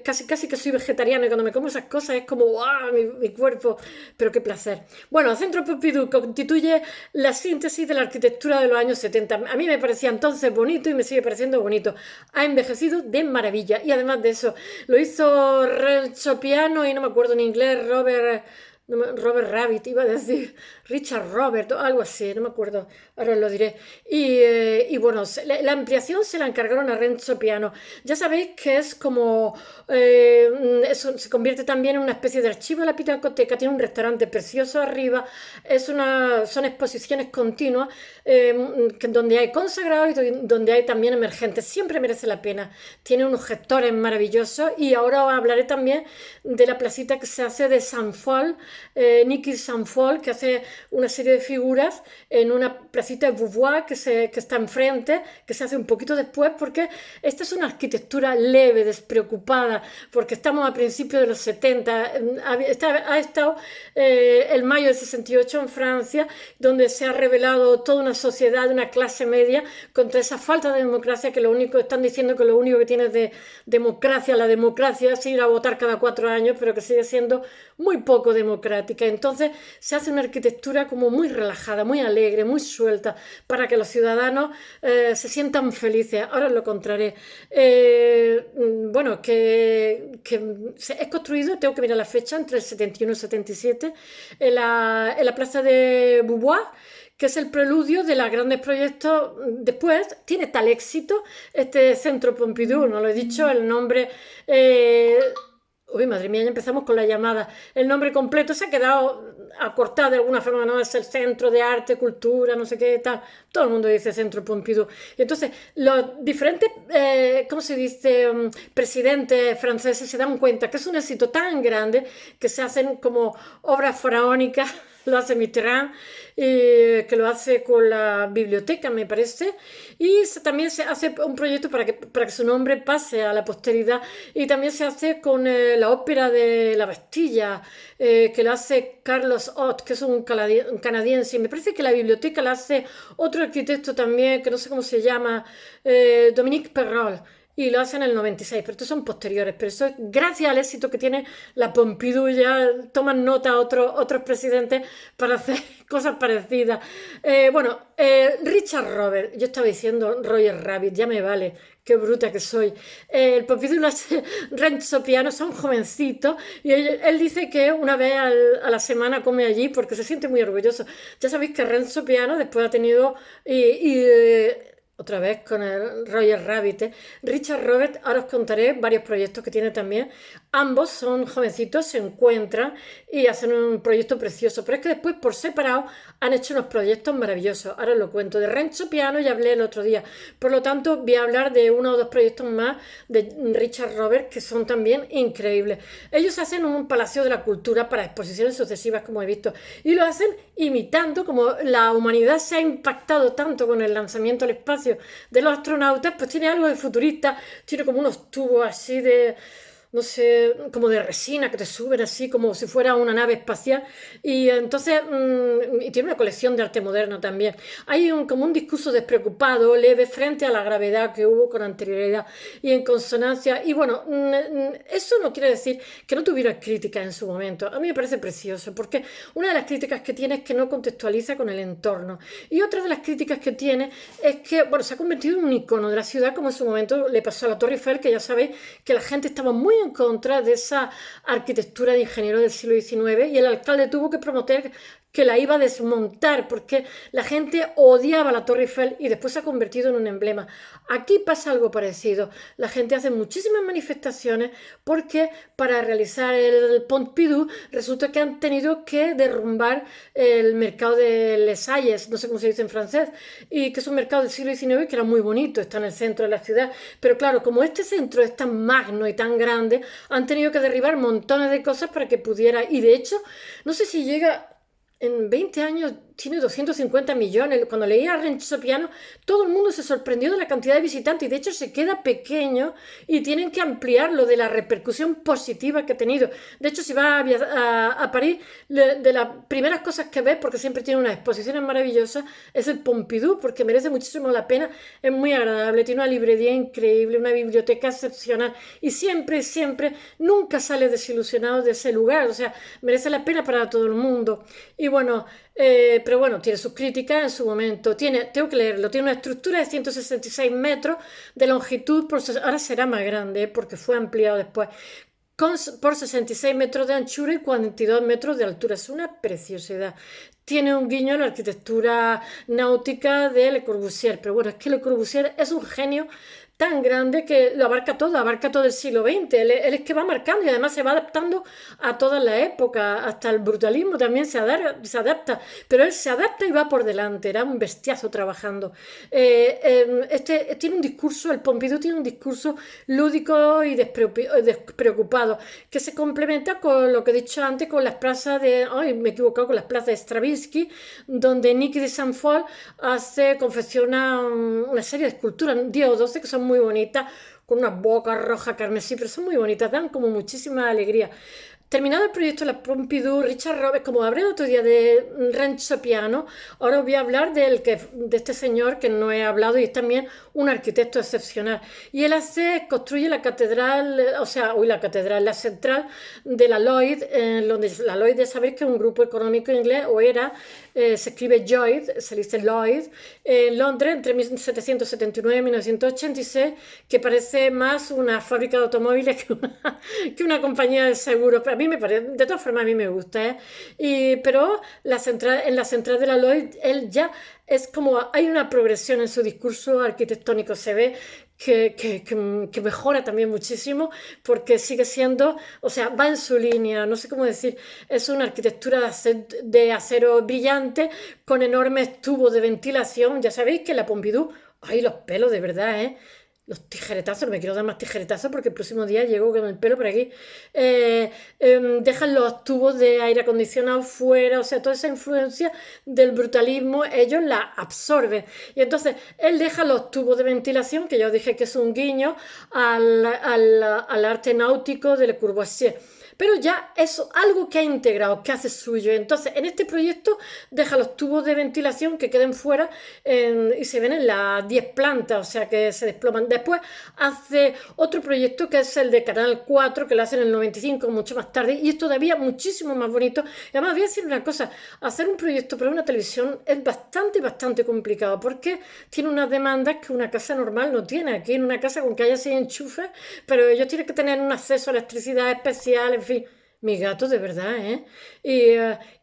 casi que soy vegetariana y cuando me como esas cosas es como ¡guau! Mi cuerpo, pero qué placer. Bueno, el Centro Pompidou constituye la síntesis de la arquitectura de los años 70. A mí me parecía entonces bonito y me sigue pareciendo bonito. Ha envejecido de maravilla y además de eso, lo hizo Renzo Piano y no me acuerdo en inglés, Robert Rabbit, iba a decir, Richard Robert o algo así, no me acuerdo, ahora os lo diré. Y bueno, la ampliación se la encargaron a Renzo Piano. Ya sabéis que es como, eso se convierte también en una especie de archivo de la Pinacoteca, tiene un restaurante precioso arriba, son exposiciones continuas donde hay consagrados y donde hay también emergentes, siempre merece la pena. Tiene unos gestores maravillosos y ahora os hablaré también de la placita que se hace de San Paul, Niki Saint-Paul, que hace una serie de figuras en una placita de Beauvoir que está enfrente, que se hace un poquito después, porque esta es una arquitectura leve, despreocupada, porque estamos a principios de los 70. Ha estado el mayo del 68 en Francia, donde se ha revelado toda una sociedad, una clase media, contra esa falta de democracia, que están diciendo que lo único que tiene de democracia, la democracia es ir a votar cada 4 años, pero que sigue siendo muy poco democrática. Entonces se hace una arquitectura como muy relajada, muy alegre, muy suelta, para que los ciudadanos se sientan felices. Ahora os lo contaré. Bueno, que es construido, tengo que mirar la fecha, entre el 71 y el 77, en la plaza de Beauvoir, que es el preludio de los grandes proyectos. Después tiene tal éxito este Centro Pompidou, no lo he dicho, el nombre... Uy, madre mía, ya empezamos con la llamada. El nombre completo se ha quedado acortado de alguna forma, no es el Centro de Arte, Cultura, no sé qué tal. Todo el mundo dice Centro Pompidou. Y entonces, los diferentes, ¿cómo se dice?, presidentes franceses se dan cuenta que es un éxito tan grande que se hacen como obras faraónicas. Lo hace Mitterrand, que lo hace con la biblioteca, me parece, y también se hace un proyecto para que su nombre pase a la posteridad, y también se hace con la ópera de la Bastilla, que lo hace Carlos Ott, que es un canadiense, y me parece que la biblioteca la hace otro arquitecto también, que no sé cómo se llama, Dominique Perrol. Y lo hacen en el 96, pero estos son posteriores. Pero eso es gracias al éxito que tiene la Pompidou, ya toman nota otros presidentes para hacer cosas parecidas. Bueno, Richard Robert, yo estaba diciendo Roger Rabbit, ya me vale, qué bruta que soy. El Pompidou y Renzo Piano son jovencitos y él dice que una vez a la semana come allí porque se siente muy orgulloso. Ya sabéis que Renzo Piano después ha tenido... otra vez con el Roger Rabbit, Richard Robert, ahora os contaré varios proyectos que tiene también. Ambos son jovencitos, se encuentran y hacen un proyecto precioso, pero es que después por separado han hecho unos proyectos maravillosos. Ahora os lo cuento. De Renzo Piano ya hablé el otro día, por lo tanto voy a hablar de uno o dos proyectos más de Richard Robert que son también increíbles. Ellos hacen un Palacio de la Cultura para exposiciones sucesivas, como he visto, y lo hacen imitando, como la humanidad se ha impactado tanto con el lanzamiento al espacio de los astronautas, pues tiene algo de futurista, tiene como unos tubos así de, no sé, como de resina que te suben así como si fuera una nave espacial, y entonces y tiene una colección de arte moderno también. Hay como un discurso despreocupado, leve, frente a la gravedad que hubo con anterioridad y en consonancia, y bueno, eso no quiere decir que no tuviera críticas en su momento. A mí me parece precioso, porque una de las críticas que tiene es que no contextualiza con el entorno, y otra de las críticas que tiene es que, bueno, se ha convertido en un icono de la ciudad, como en su momento le pasó a la Torre Eiffel, que ya sabéis que la gente estaba muy en contra de esa arquitectura de ingeniero del siglo XIX y el alcalde tuvo que prometer que la iba a desmontar porque la gente odiaba la Torre Eiffel y después se ha convertido en un emblema. Aquí pasa algo parecido. La gente hace muchísimas manifestaciones porque para realizar el Pompidou resulta que han tenido que derrumbar el mercado de Les Halles, no sé cómo se dice en francés, y que es un mercado del siglo XIX que era muy bonito, está en el centro de la ciudad. Pero claro, como este centro es tan magno y tan grande, han tenido que derribar montones de cosas para que pudiera. Y de hecho, no sé si llega. En 20 años tiene 250 millones. Cuando leía a Renzo Piano, todo el mundo se sorprendió de la cantidad de visitantes y de hecho se queda pequeño y tienen que ampliarlo de la repercusión positiva que ha tenido. De hecho, si vas a París, de las primeras cosas que ves, porque siempre tiene unas exposiciones maravillosas, es el Pompidou, porque merece muchísimo la pena. Es muy agradable, tiene una librería increíble, una biblioteca excepcional y siempre, siempre, nunca sales desilusionado de ese lugar. O sea, merece la pena para todo el mundo. Y bueno, pero bueno, tiene sus críticas en su momento. Tengo que leerlo, tiene una estructura de 166 metros de longitud, ahora será más grande porque fue ampliado después, por 66 metros de anchura y 42 metros de altura. Es una preciosidad. Tiene un guiño a la arquitectura náutica de Le Corbusier, pero bueno, es que Le Corbusier es un genio tan grande que lo abarca todo el siglo XX. Él es que va marcando y además se va adaptando a todas las épocas, hasta el brutalismo también se adapta, pero él se adapta y va por delante, era un bestiazo trabajando. Tiene un discurso, el Pompidou tiene un discurso lúdico y despreocupado, que se complementa con lo que he dicho antes, con las plazas me he equivocado, con las plazas de Stravinsky, donde Niki de Saint-Paul confecciona una serie de esculturas, 10 o 12, que son muy bonitas, con una boca roja carmesí, pero son muy bonitas, dan como muchísima alegría. Terminado el proyecto de la Pompidou, Richard Roberts, como hablé el otro día de Renzo Piano, ahora os voy a hablar de este señor que no he hablado y es también un arquitecto excepcional. Y él construye la catedral, la central de la Lloyd, en donde la Lloyd, ya sabéis que es un grupo económico inglés, se escribe Lloyd, se dice Lloyd, en Londres entre 1779 y 1986, que parece más una fábrica de automóviles que una compañía de seguros. A mí me parece, de todas formas a mí me gusta, pero en la central de la Lloyd, él ya es como, hay una progresión en su discurso arquitectónico, se ve que mejora también muchísimo porque sigue siendo, o sea, va en su línea, no sé cómo decir, es una arquitectura de acero brillante con enormes tubos de ventilación. Ya sabéis que la Pompidou, ay, los pelos de verdad, los tijeretazos, me quiero dar más tijeretazos porque el próximo día llego con el pelo por aquí. Dejan los tubos de aire acondicionado fuera, o sea, toda esa influencia del brutalismo, ellos la absorben. Y entonces él deja los tubos de ventilación, que ya os dije que es un guiño al arte náutico de Le Corbusier. Pero ya es algo que ha integrado, que hace suyo. Entonces, en este proyecto deja los tubos de ventilación que queden fuera y se ven en las 10 plantas, o sea que se desploman. Después hace otro proyecto que es el de Canal 4, que lo hacen en el 95, mucho más tarde, y es todavía muchísimo más bonito. Y además voy a decir una cosa, hacer un proyecto para una televisión es bastante complicado, porque tiene unas demandas que una casa normal no tiene. Aquí en una casa con que haya 6 enchufes, pero ellos tienen que tener un acceso a electricidad especial, en fin, mi gato de verdad, ¿eh?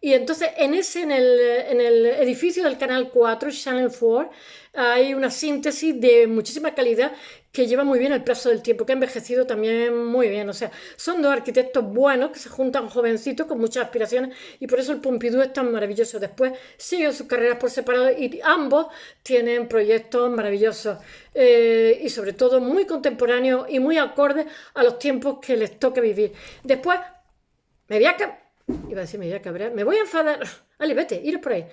Y entonces en el edificio del Canal 4, Channel 4, hay una síntesis de muchísima calidad que lleva muy bien el paso del tiempo, que ha envejecido también muy bien. O sea, son dos arquitectos buenos que se juntan jovencitos con muchas aspiraciones y por eso el Pompidou es tan maravilloso. Después siguen sus carreras por separado y ambos tienen proyectos maravillosos y sobre todo muy contemporáneos y muy acordes a los tiempos que les toca vivir. Después me voy a enfadar. Vale, vete, iros por ahí.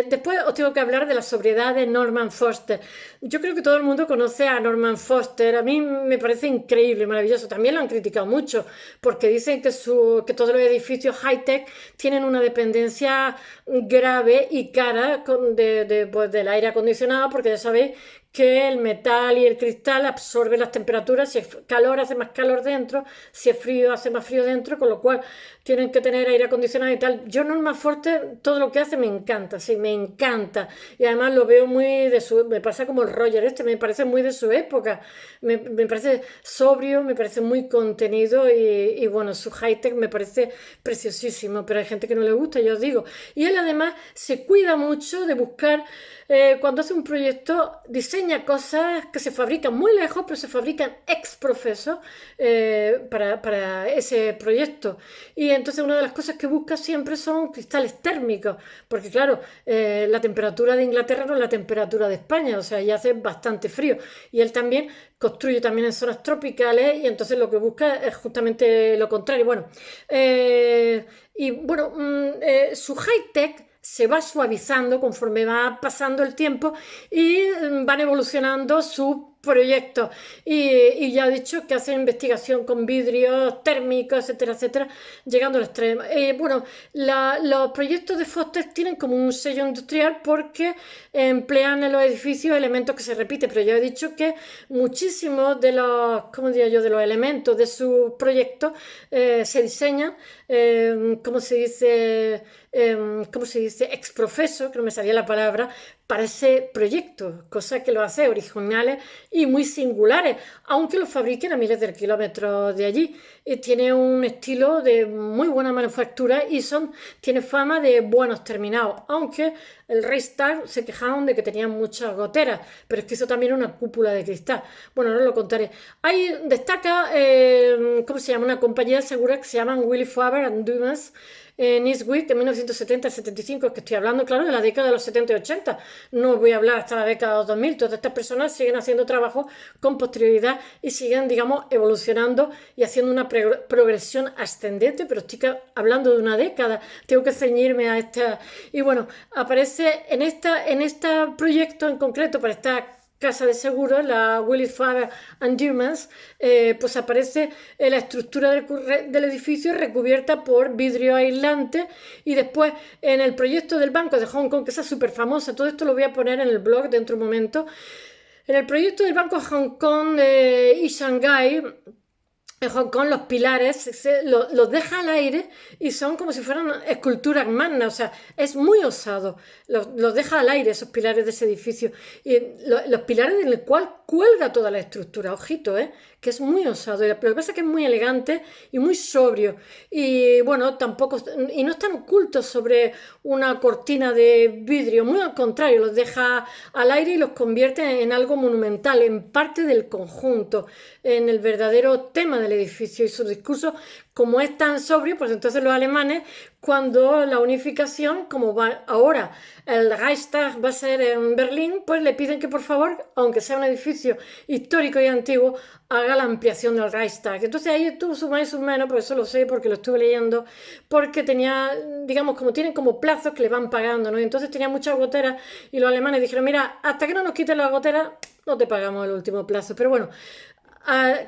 Después os tengo que hablar de la sobriedad de Norman Foster. Yo creo que todo el mundo conoce a Norman Foster. A mí me parece increíble, maravilloso. También lo han criticado mucho porque dicen que todos los edificios high-tech tienen una dependencia grave y cara pues, del aire acondicionado, porque ya sabéis que el metal y el cristal absorben las temperaturas. Si es calor, hace más calor dentro. Si es frío, hace más frío dentro, con lo cual tienen que tener aire acondicionado y tal. Yo, Norman Foster, Foster, todo lo que hace me encanta, sí, me encanta. Y además lo veo muy me pasa como el Roger me parece muy de su época. Me parece sobrio, me parece muy contenido y bueno, su high-tech me parece preciosísimo, pero hay gente que no le gusta, yo os digo. Y él además se cuida mucho de buscar, cuando hace un proyecto, diseña cosas que se fabrican muy lejos, pero se fabrican ex profeso para ese proyecto. Y entonces una de las cosas que busca siempre son cristales térmicos, porque claro, la temperatura de Inglaterra no es la temperatura de España, o sea, ya hace bastante frío. Y él también construye también en zonas tropicales y entonces lo que busca es justamente lo contrario. Bueno, y bueno, su high-tech se va suavizando conforme va pasando el tiempo y van evolucionando sus proyectos. Y ya he dicho que hacen investigación con vidrios térmicos, etcétera, etcétera, llegando al extremo. Bueno, los proyectos de Foster tienen como un sello industrial porque emplean en los edificios elementos que se repiten, pero ya he dicho que muchísimos de los, ¿cómo diría yo?, de los elementos de sus proyectos se diseñan, ¿cómo se dice? ¿Cómo se dice? Ex profeso, que no me salía la palabra, para ese proyecto, cosa que lo hace originales y muy singulares, aunque los fabriquen a miles de kilómetros de allí. Tiene un estilo de muy buena manufactura y tiene fama de buenos terminados, aunque el Reichstag se quejaron de que tenían muchas goteras, pero es que hizo también una cúpula de cristal. Bueno, ahora lo contaré. Ahí destaca, ¿cómo se llama? Una compañía de seguridad que se llaman Willy Faber and Dumas, Niswick, en 1970-75, que estoy hablando, claro, de la década de los 70 y 80. No voy a hablar hasta la década de los 2000. Todas estas personas siguen haciendo trabajo con posterioridad y siguen, digamos, evolucionando y haciendo una progresión ascendente, pero estoy hablando de una década. Tengo que ceñirme a esta. Y bueno, aparece en este proyecto en concreto, para esta casa de seguros, la Willis Faber and Dumas, pues aparece la estructura del edificio recubierta por vidrio aislante. Y después en el proyecto del Banco de Hong Kong, que es súper famosa, todo esto lo voy a poner en el blog dentro de un momento, en el proyecto del Banco de Hong Kong y Shanghái, en Hong Kong los pilares los deja al aire y son como si fueran esculturas magnas, o sea, es muy osado, los deja al aire esos pilares de ese edificio y los pilares en el cual cuelga toda la estructura, ojito, que es muy osado, y lo que pasa es que es muy elegante y muy sobrio y bueno, tampoco, y no están ocultos sobre una cortina de vidrio, muy al contrario, los deja al aire y los convierte en algo monumental, en parte del conjunto, en el verdadero tema del edificio. Y su discurso, como es tan sobrio, pues entonces los alemanes, cuando la unificación, como va ahora el Reichstag va a ser en Berlín, pues le piden que por favor, aunque sea un edificio histórico y antiguo, haga la ampliación del Reichstag. Entonces ahí estuvo su más y su menos, por eso lo sé, porque lo estuve leyendo, porque tenía, digamos, como tienen como plazos que le van pagando, ¿no? Y entonces tenía muchas goteras y los alemanes dijeron, mira, hasta que no nos quiten las goteras, no te pagamos el último plazo. Pero bueno,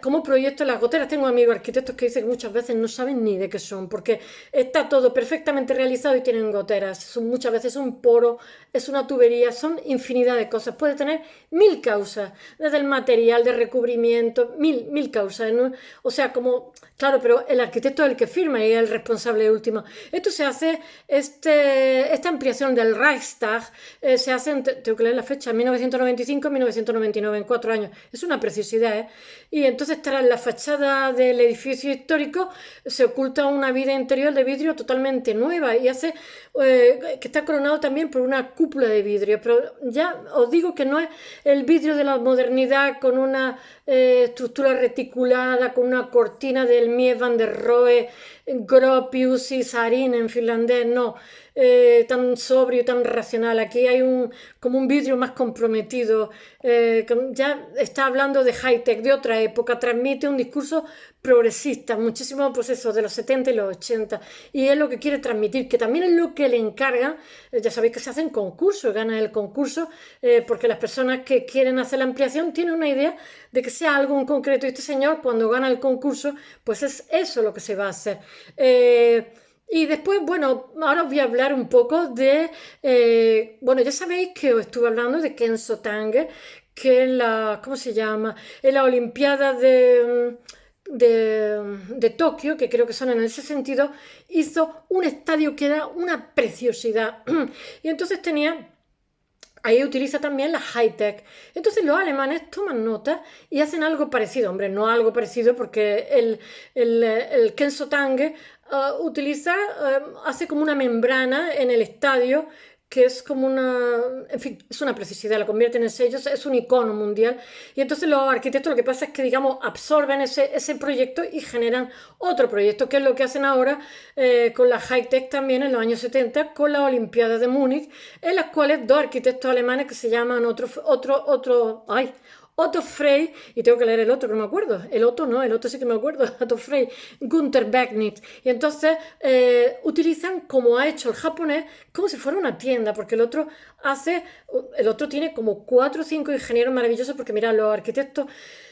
como proyecto las goteras, tengo amigos arquitectos que dicen que muchas veces no saben ni de qué son, porque está todo perfectamente realizado y tienen goteras. Muchas veces un poro, es una tubería, son infinidad de cosas. Puede tener mil causas, desde el material de recubrimiento, mil causas, ¿no? O sea, como, claro, pero el arquitecto es el que firma y es el responsable último. Esto se hace, esta ampliación del Reichstag se hace, tengo que leer la fecha, en 1995-1999, en 4 años. Es una preciosidad, Y entonces tras la fachada del edificio histórico se oculta una vida interior de vidrio totalmente nueva y hace que está coronado también por una cúpula de vidrio. Pero ya os digo que no es el vidrio de la modernidad con una estructura reticulada, con una cortina del Mies van der Rohe, Gropius y Sarin en finlandés, no. Tan sobrio, tan racional. Aquí hay como un vidrio más comprometido, ya está hablando de high-tech, de otra época, transmite un discurso progresista, muchísimo pues eso, de los 70 y los 80, y es lo que quiere transmitir, que también es lo que le encargan, ya sabéis que se hacen concursos, gana el concurso, porque las personas que quieren hacer la ampliación tienen una idea de que sea algo en concreto, y este señor cuando gana el concurso, pues es eso lo que se va a hacer. Y después, bueno, ahora os voy a hablar un poco de, bueno, ya sabéis que os estuve hablando de Kenzo Tange, que en la, ¿cómo se llama? En la Olimpiada de de Tokio, que creo que son en ese sentido, hizo un estadio que era una preciosidad. Y entonces ahí utiliza también la high-tech. Entonces los alemanes toman nota y hacen algo parecido. Hombre, no algo parecido porque el Kenzo Tange hace como una membrana en el estadio que es como en fin, es una precisidad, la convierten en sellos, es un icono mundial. Y entonces los arquitectos lo que pasa es que, digamos, absorben ese proyecto y generan otro proyecto, que es lo que hacen ahora con la high-tech también en los años 70, con las Olimpiadas de Múnich, en las cuales dos arquitectos alemanes que se llaman Otto Frey, y tengo que leer el otro, que no me acuerdo. El otro sí que me acuerdo, Otto Frey, Gunther Becknitz. Y entonces utilizan, como ha hecho el japonés, como si fuera una tienda, porque el otro tiene como 4 o 5 ingenieros maravillosos, porque mira, los arquitectos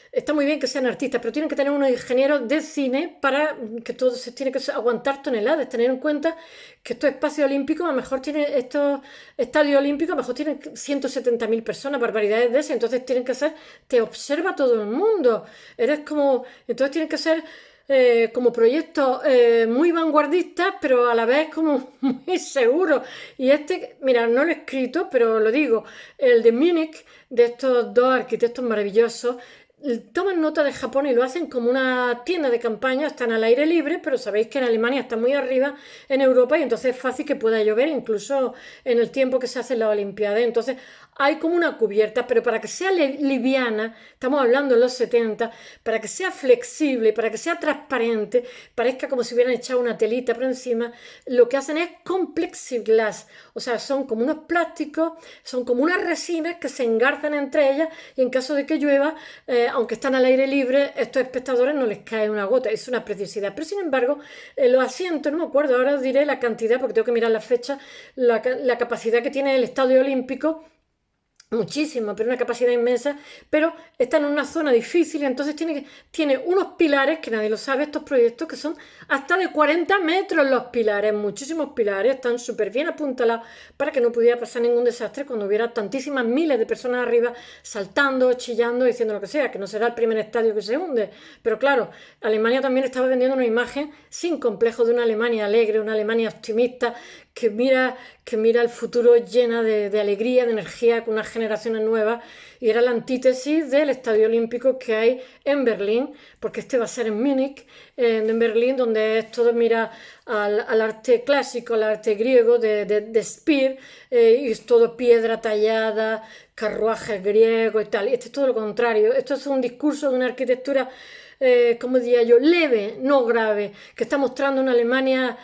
está muy bien que sean artistas, pero tienen que tener unos ingenieros de cine para que todo se tiene que aguantar toneladas, tener en cuenta que estos espacios olímpicos, a lo mejor estos estadios olímpicos, a lo mejor tienen 170.000 personas, barbaridades de esas, entonces te observa todo el mundo, entonces tienen que ser como proyectos muy vanguardistas, pero a la vez como muy seguros. Y mira, no lo he escrito, pero lo digo, el de Múnich, de estos dos arquitectos maravillosos, toman nota de Japón y lo hacen como una tienda de campaña, están al aire libre, pero sabéis que en Alemania está muy arriba en Europa y entonces es fácil que pueda llover incluso en el tiempo que se hacen las Olimpiadas. Entonces hay como una cubierta, pero para que sea liviana, estamos hablando en los 70, para que sea flexible, para que sea transparente, parezca como si hubieran echado una telita por encima, lo que hacen es con plexiglass, o sea, son como unos plásticos, son como unas resinas que se engarzan entre ellas y en caso de que llueva, aunque están al aire libre, estos espectadores no les cae una gota, es una preciosidad. Pero sin embargo, los asientos, no me acuerdo, ahora os diré la cantidad porque tengo que mirar la fecha, la capacidad que tiene el Estadio Olímpico. Muchísimo, pero una capacidad inmensa, pero está en una zona difícil, entonces tiene unos pilares, que nadie lo sabe, estos proyectos, que son hasta de 40 metros los pilares, muchísimos pilares, están súper bien apuntalados para que no pudiera pasar ningún desastre cuando hubiera tantísimas miles de personas arriba saltando, chillando, diciendo lo que sea, que no será el primer estadio que se hunde, pero claro, Alemania también estaba vendiendo una imagen sin complejo de una Alemania alegre, una Alemania optimista, que mira el futuro llena de alegría, de energía, con unas generaciones nuevas, y era la antítesis del Estadio Olímpico que hay en Berlín, porque este va a ser en Múnich, en Berlín, donde es todo mira al arte clásico, al arte griego de Speer, y es todo piedra tallada, carruajes griegos y tal, y este es todo lo contrario, esto es un discurso de una arquitectura como diría yo, leve, no grave, que está mostrando una Alemania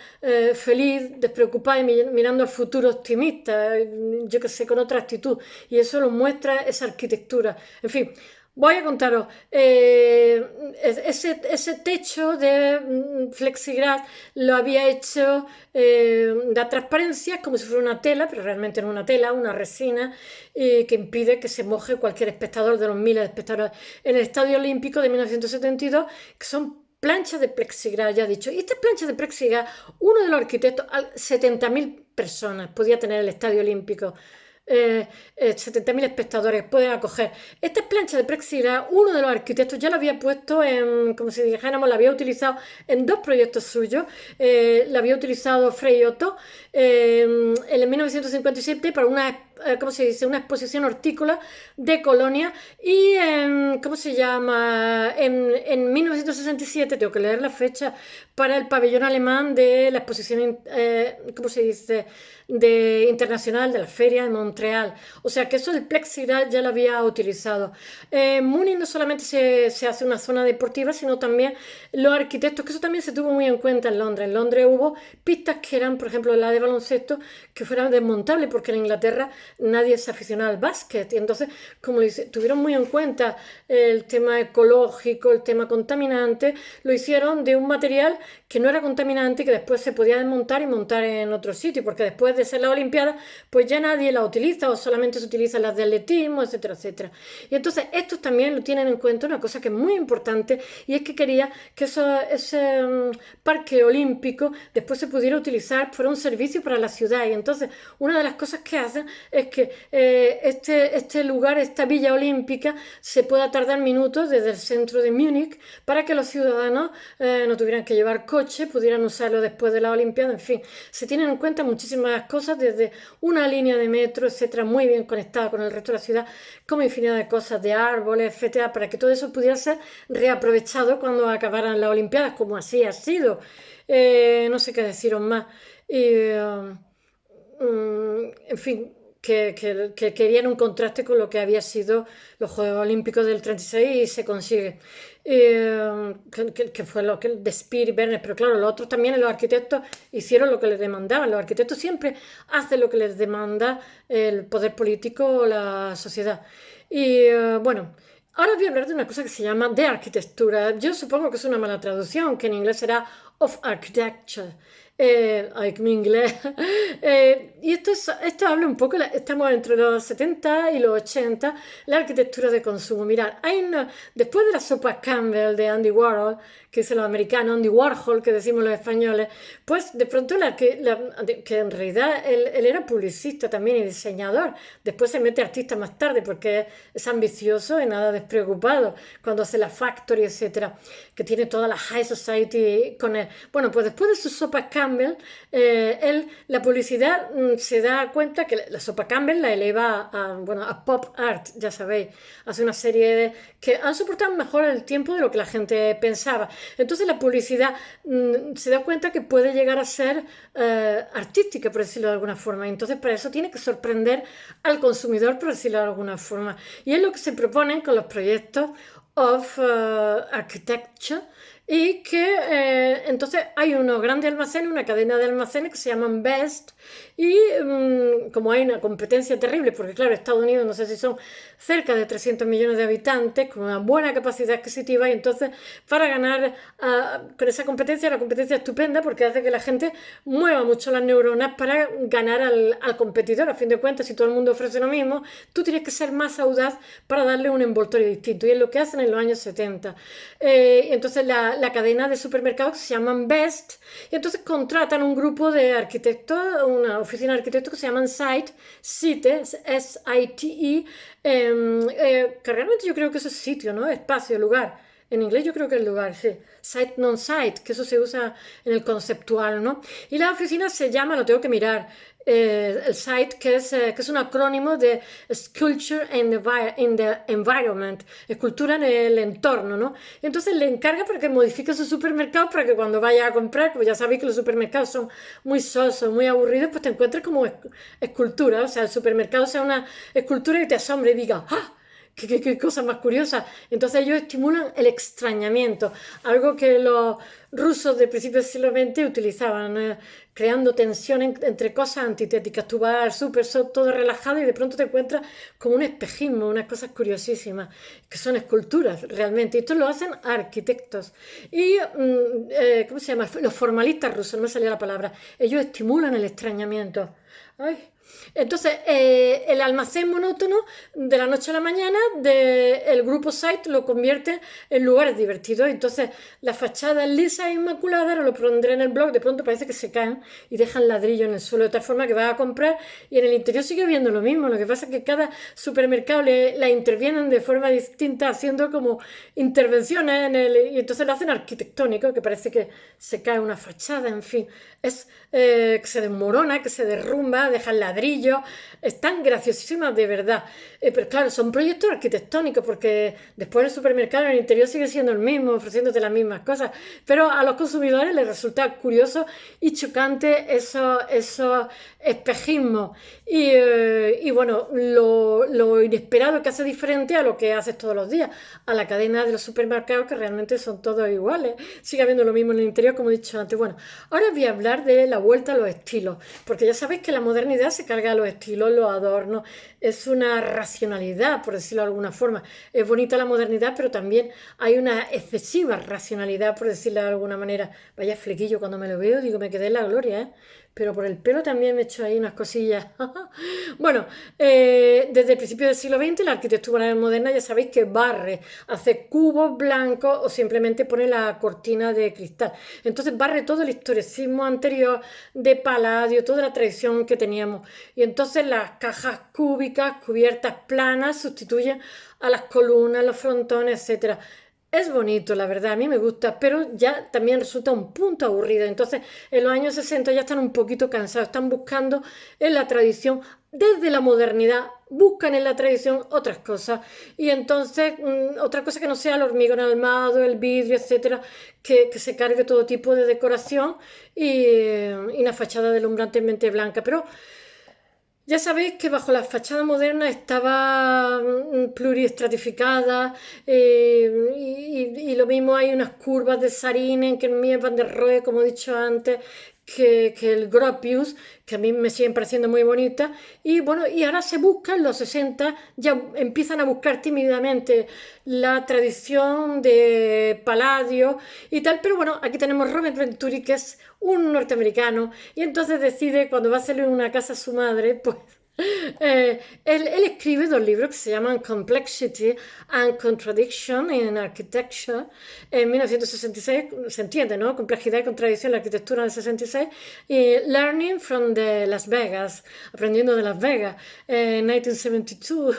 feliz, despreocupada y mirando al futuro optimista, yo que sé, con otra actitud. Y eso lo muestra esa arquitectura. En fin, voy a contaros, ese techo de Flexigras lo había hecho da transparencia como si fuera una tela, pero realmente no una tela, una resina que impide que se moje cualquier espectador de los miles de espectadores en el Estadio Olímpico de 1972, que son planchas de plexiglas, ya he dicho. Y estas planchas de plexiglas, uno de los arquitectos, 70.000 personas podía tener el Estadio Olímpico. 70.000 espectadores pueden acoger. Esta plancha de plexiglas, uno de los arquitectos ya la había puesto como si dijéramos, la había utilizado en dos proyectos suyos. La había utilizado Frei Otto en el 1957 para ¿cómo se dice? Una exposición hortícola de Colonia y ¿cómo se llama? En 1967, tengo que leer la fecha, para el pabellón alemán de la exposición, ¿cómo se dice? Internacional de la Feria de Montreal. O sea que eso del plexiglas ya lo había utilizado. Múnich no solamente se hace una zona deportiva, sino también los arquitectos, que eso también se tuvo muy en cuenta en Londres. En Londres hubo pistas que eran, por ejemplo, la de baloncesto, que fueran desmontables, porque en Inglaterra nadie se aficionaba al básquet. Y entonces, como tuvieron muy en cuenta el tema ecológico, el tema contaminante, lo hicieron de un material que no era contaminante y que después se podía desmontar y montar en otro sitio, porque después de ser la Olimpiada, pues ya nadie la utiliza o solamente se utilizan las de atletismo, etcétera, etcétera. Y entonces estos también lo tienen en cuenta, una cosa que es muy importante, y es que quería que ese parque olímpico después se pudiera utilizar, fuera un servicio para la ciudad. Y entonces una de las cosas que hacen es que este lugar, esta villa olímpica, se pueda tardar minutos desde el centro de Múnich para que los ciudadanos no tuvieran que llevar coche, pudieran usarlo después de la Olimpiada, en fin. Se tienen en cuenta muchísimas cosas, desde una línea de metro, etcétera, muy bien conectada con el resto de la ciudad, como infinidad de cosas, de árboles, etcétera, para que todo eso pudiera ser reaprovechado cuando acabaran las Olimpiadas, como así ha sido. No sé qué deciros más. En fin, que querían un contraste con lo que había sido los Juegos Olímpicos del 36 y se consigue. Que fue lo que de Speer y Werner, pero claro, los otros también, los arquitectos, hicieron lo que les demandaban. Los arquitectos siempre hacen lo que les demanda el poder político o la sociedad. Bueno, ahora voy a hablar de una cosa que se llama de arquitectura. Yo supongo que es una mala traducción, que en inglés será of architecture. Ay, mi inglés. Y esto habla un poco, estamos entre los 70 y los 80, la arquitectura de consumo. Mirad, después de la sopa Campbell de Andy Warhol, que es los americanos, Andy Warhol, que decimos los españoles, pues de pronto que en realidad él era publicista también y diseñador. Después se mete artista más tarde porque es ambicioso y nada despreocupado cuando hace la Factory, etcétera, que tiene toda la High Society con él. Bueno, pues después de su sopa Campbell, la publicidad se da cuenta que la sopa Campbell la eleva a pop art, ya sabéis, hace una serie que han soportado mejor el tiempo de lo que la gente pensaba. Entonces la publicidad se da cuenta que puede llegar a ser artística, por decirlo de alguna forma, y entonces para eso tiene que sorprender al consumidor, por decirlo de alguna forma, y es lo que se proponen con los proyectos of architecture. Y que entonces hay unos grandes almacenes, una cadena de almacenes que se llaman Best, y como hay una competencia terrible, porque claro, Estados Unidos no sé si son cerca de 300 millones de habitantes, con una buena capacidad adquisitiva, y entonces para ganar con esa competencia, la competencia es estupenda porque hace que la gente mueva mucho las neuronas para ganar al competidor. A fin de cuentas, si todo el mundo ofrece lo mismo, tú tienes que ser más audaz para darle un envoltorio distinto, y es lo que hacen en los años 70. Entonces la cadena de supermercados se llaman Best, y entonces contratan un grupo de arquitectos, una oficina de arquitectos que se llaman SITE, S-I-T-E, que realmente yo creo que eso es sitio, ¿no? Espacio, lugar. En inglés yo creo que es lugar, sí. Site non-site, que eso se usa en el conceptual, ¿no? Y la oficina se llama, lo tengo que mirar, el site, que es un acrónimo de Sculpture in the Environment, escultura en el entorno, ¿no? Entonces le encarga para que modifique su supermercado para que cuando vaya a comprar, pues ya sabéis que los supermercados son muy sosos, muy aburridos, pues te encuentres como escultura, o sea, el supermercado sea una escultura y te asombre y digas, ¡ah! ¿Qué cosa más curiosa? Entonces ellos estimulan el extrañamiento, algo que los rusos de principios del siglo XX utilizaban, creando tensión entre cosas antitéticas. Tú vas al súper todo relajado y de pronto te encuentras como un espejismo, unas cosas curiosísimas, que son esculturas realmente. Y esto lo hacen arquitectos. Y, ¿cómo se llama? Los formalistas rusos, no me salía la palabra. Ellos estimulan el extrañamiento. Ay. Entonces, el almacén monótono de la noche a la mañana el grupo Site lo convierte en lugares divertidos. Entonces, las fachadas lisas e inmaculadas, ahora lo pondré en el blog, de pronto parece que se caen y dejan ladrillo en el suelo, de tal forma que vas a comprar y en el interior sigue viendo lo mismo. Lo que pasa es que cada supermercado la intervienen de forma distinta, haciendo como intervenciones y entonces lo hacen arquitectónico, que parece que se cae una fachada, en fin. Es que se desmorona, que se derrumba, dejan ladrillos, están graciosísimas de verdad. Pero claro, son proyectos arquitectónicos porque después el supermercado en el interior sigue siendo el mismo, ofreciéndote las mismas cosas, pero a los consumidores les resulta curioso y chocante esos espejismos y bueno, lo inesperado que hace diferente a lo que haces todos los días, a la cadena de los supermercados que realmente son todos iguales, sigue habiendo lo mismo en el interior como he dicho antes. Bueno, ahora voy a hablar de la vuelta a los estilos, porque ya sabéis que la modernidad se carga a los estilos, los adornos, es una racionalidad, por decirlo de alguna forma. Es bonita la modernidad, pero también hay una excesiva racionalidad, por decirlo de alguna manera. Vaya flequillo, cuando me lo veo, digo, me quedé en la gloria, ¿eh? Pero por el pelo también me he hecho ahí unas cosillas. Bueno, desde el principio del siglo XX la arquitectura moderna ya sabéis que barre, hace cubos blancos o simplemente pone la cortina de cristal. Entonces barre todo el historicismo anterior de Palladio, toda la tradición que teníamos. Y entonces las cajas cúbicas, cubiertas planas, sustituyen a las columnas, los frontones, etcétera. Es bonito, la verdad, a mí me gusta, pero ya también resulta un punto aburrido. Entonces, en los años 60 ya están un poquito cansados, están buscando en la tradición, desde la modernidad, buscan en la tradición otras cosas. Y entonces, otra cosa que no sea el hormigón armado, el vidrio, etcétera, que se cargue todo tipo de decoración y una fachada deslumbrantemente blanca. Pero ya sabéis que bajo la fachada moderna estaba pluriestratificada y lo mismo hay unas curvas de Saarinen que en mí Van der Rohe, como he dicho antes, que el Gropius, que a mí me siguen pareciendo muy bonitas. Y bueno, y ahora se busca en los 60, ya empiezan a buscar tímidamente la tradición de Palladio y tal, pero bueno, aquí tenemos Robert Venturi, que es un norteamericano, y entonces decide, cuando va a hacerle una casa a su madre, pues él escribe dos libros que se llaman Complexity and Contradiction in Architecture en 1966, se entiende, ¿no? Complejidad y contradicción en la arquitectura del 66, y Learning from the Las Vegas, aprendiendo de Las Vegas, en 1972,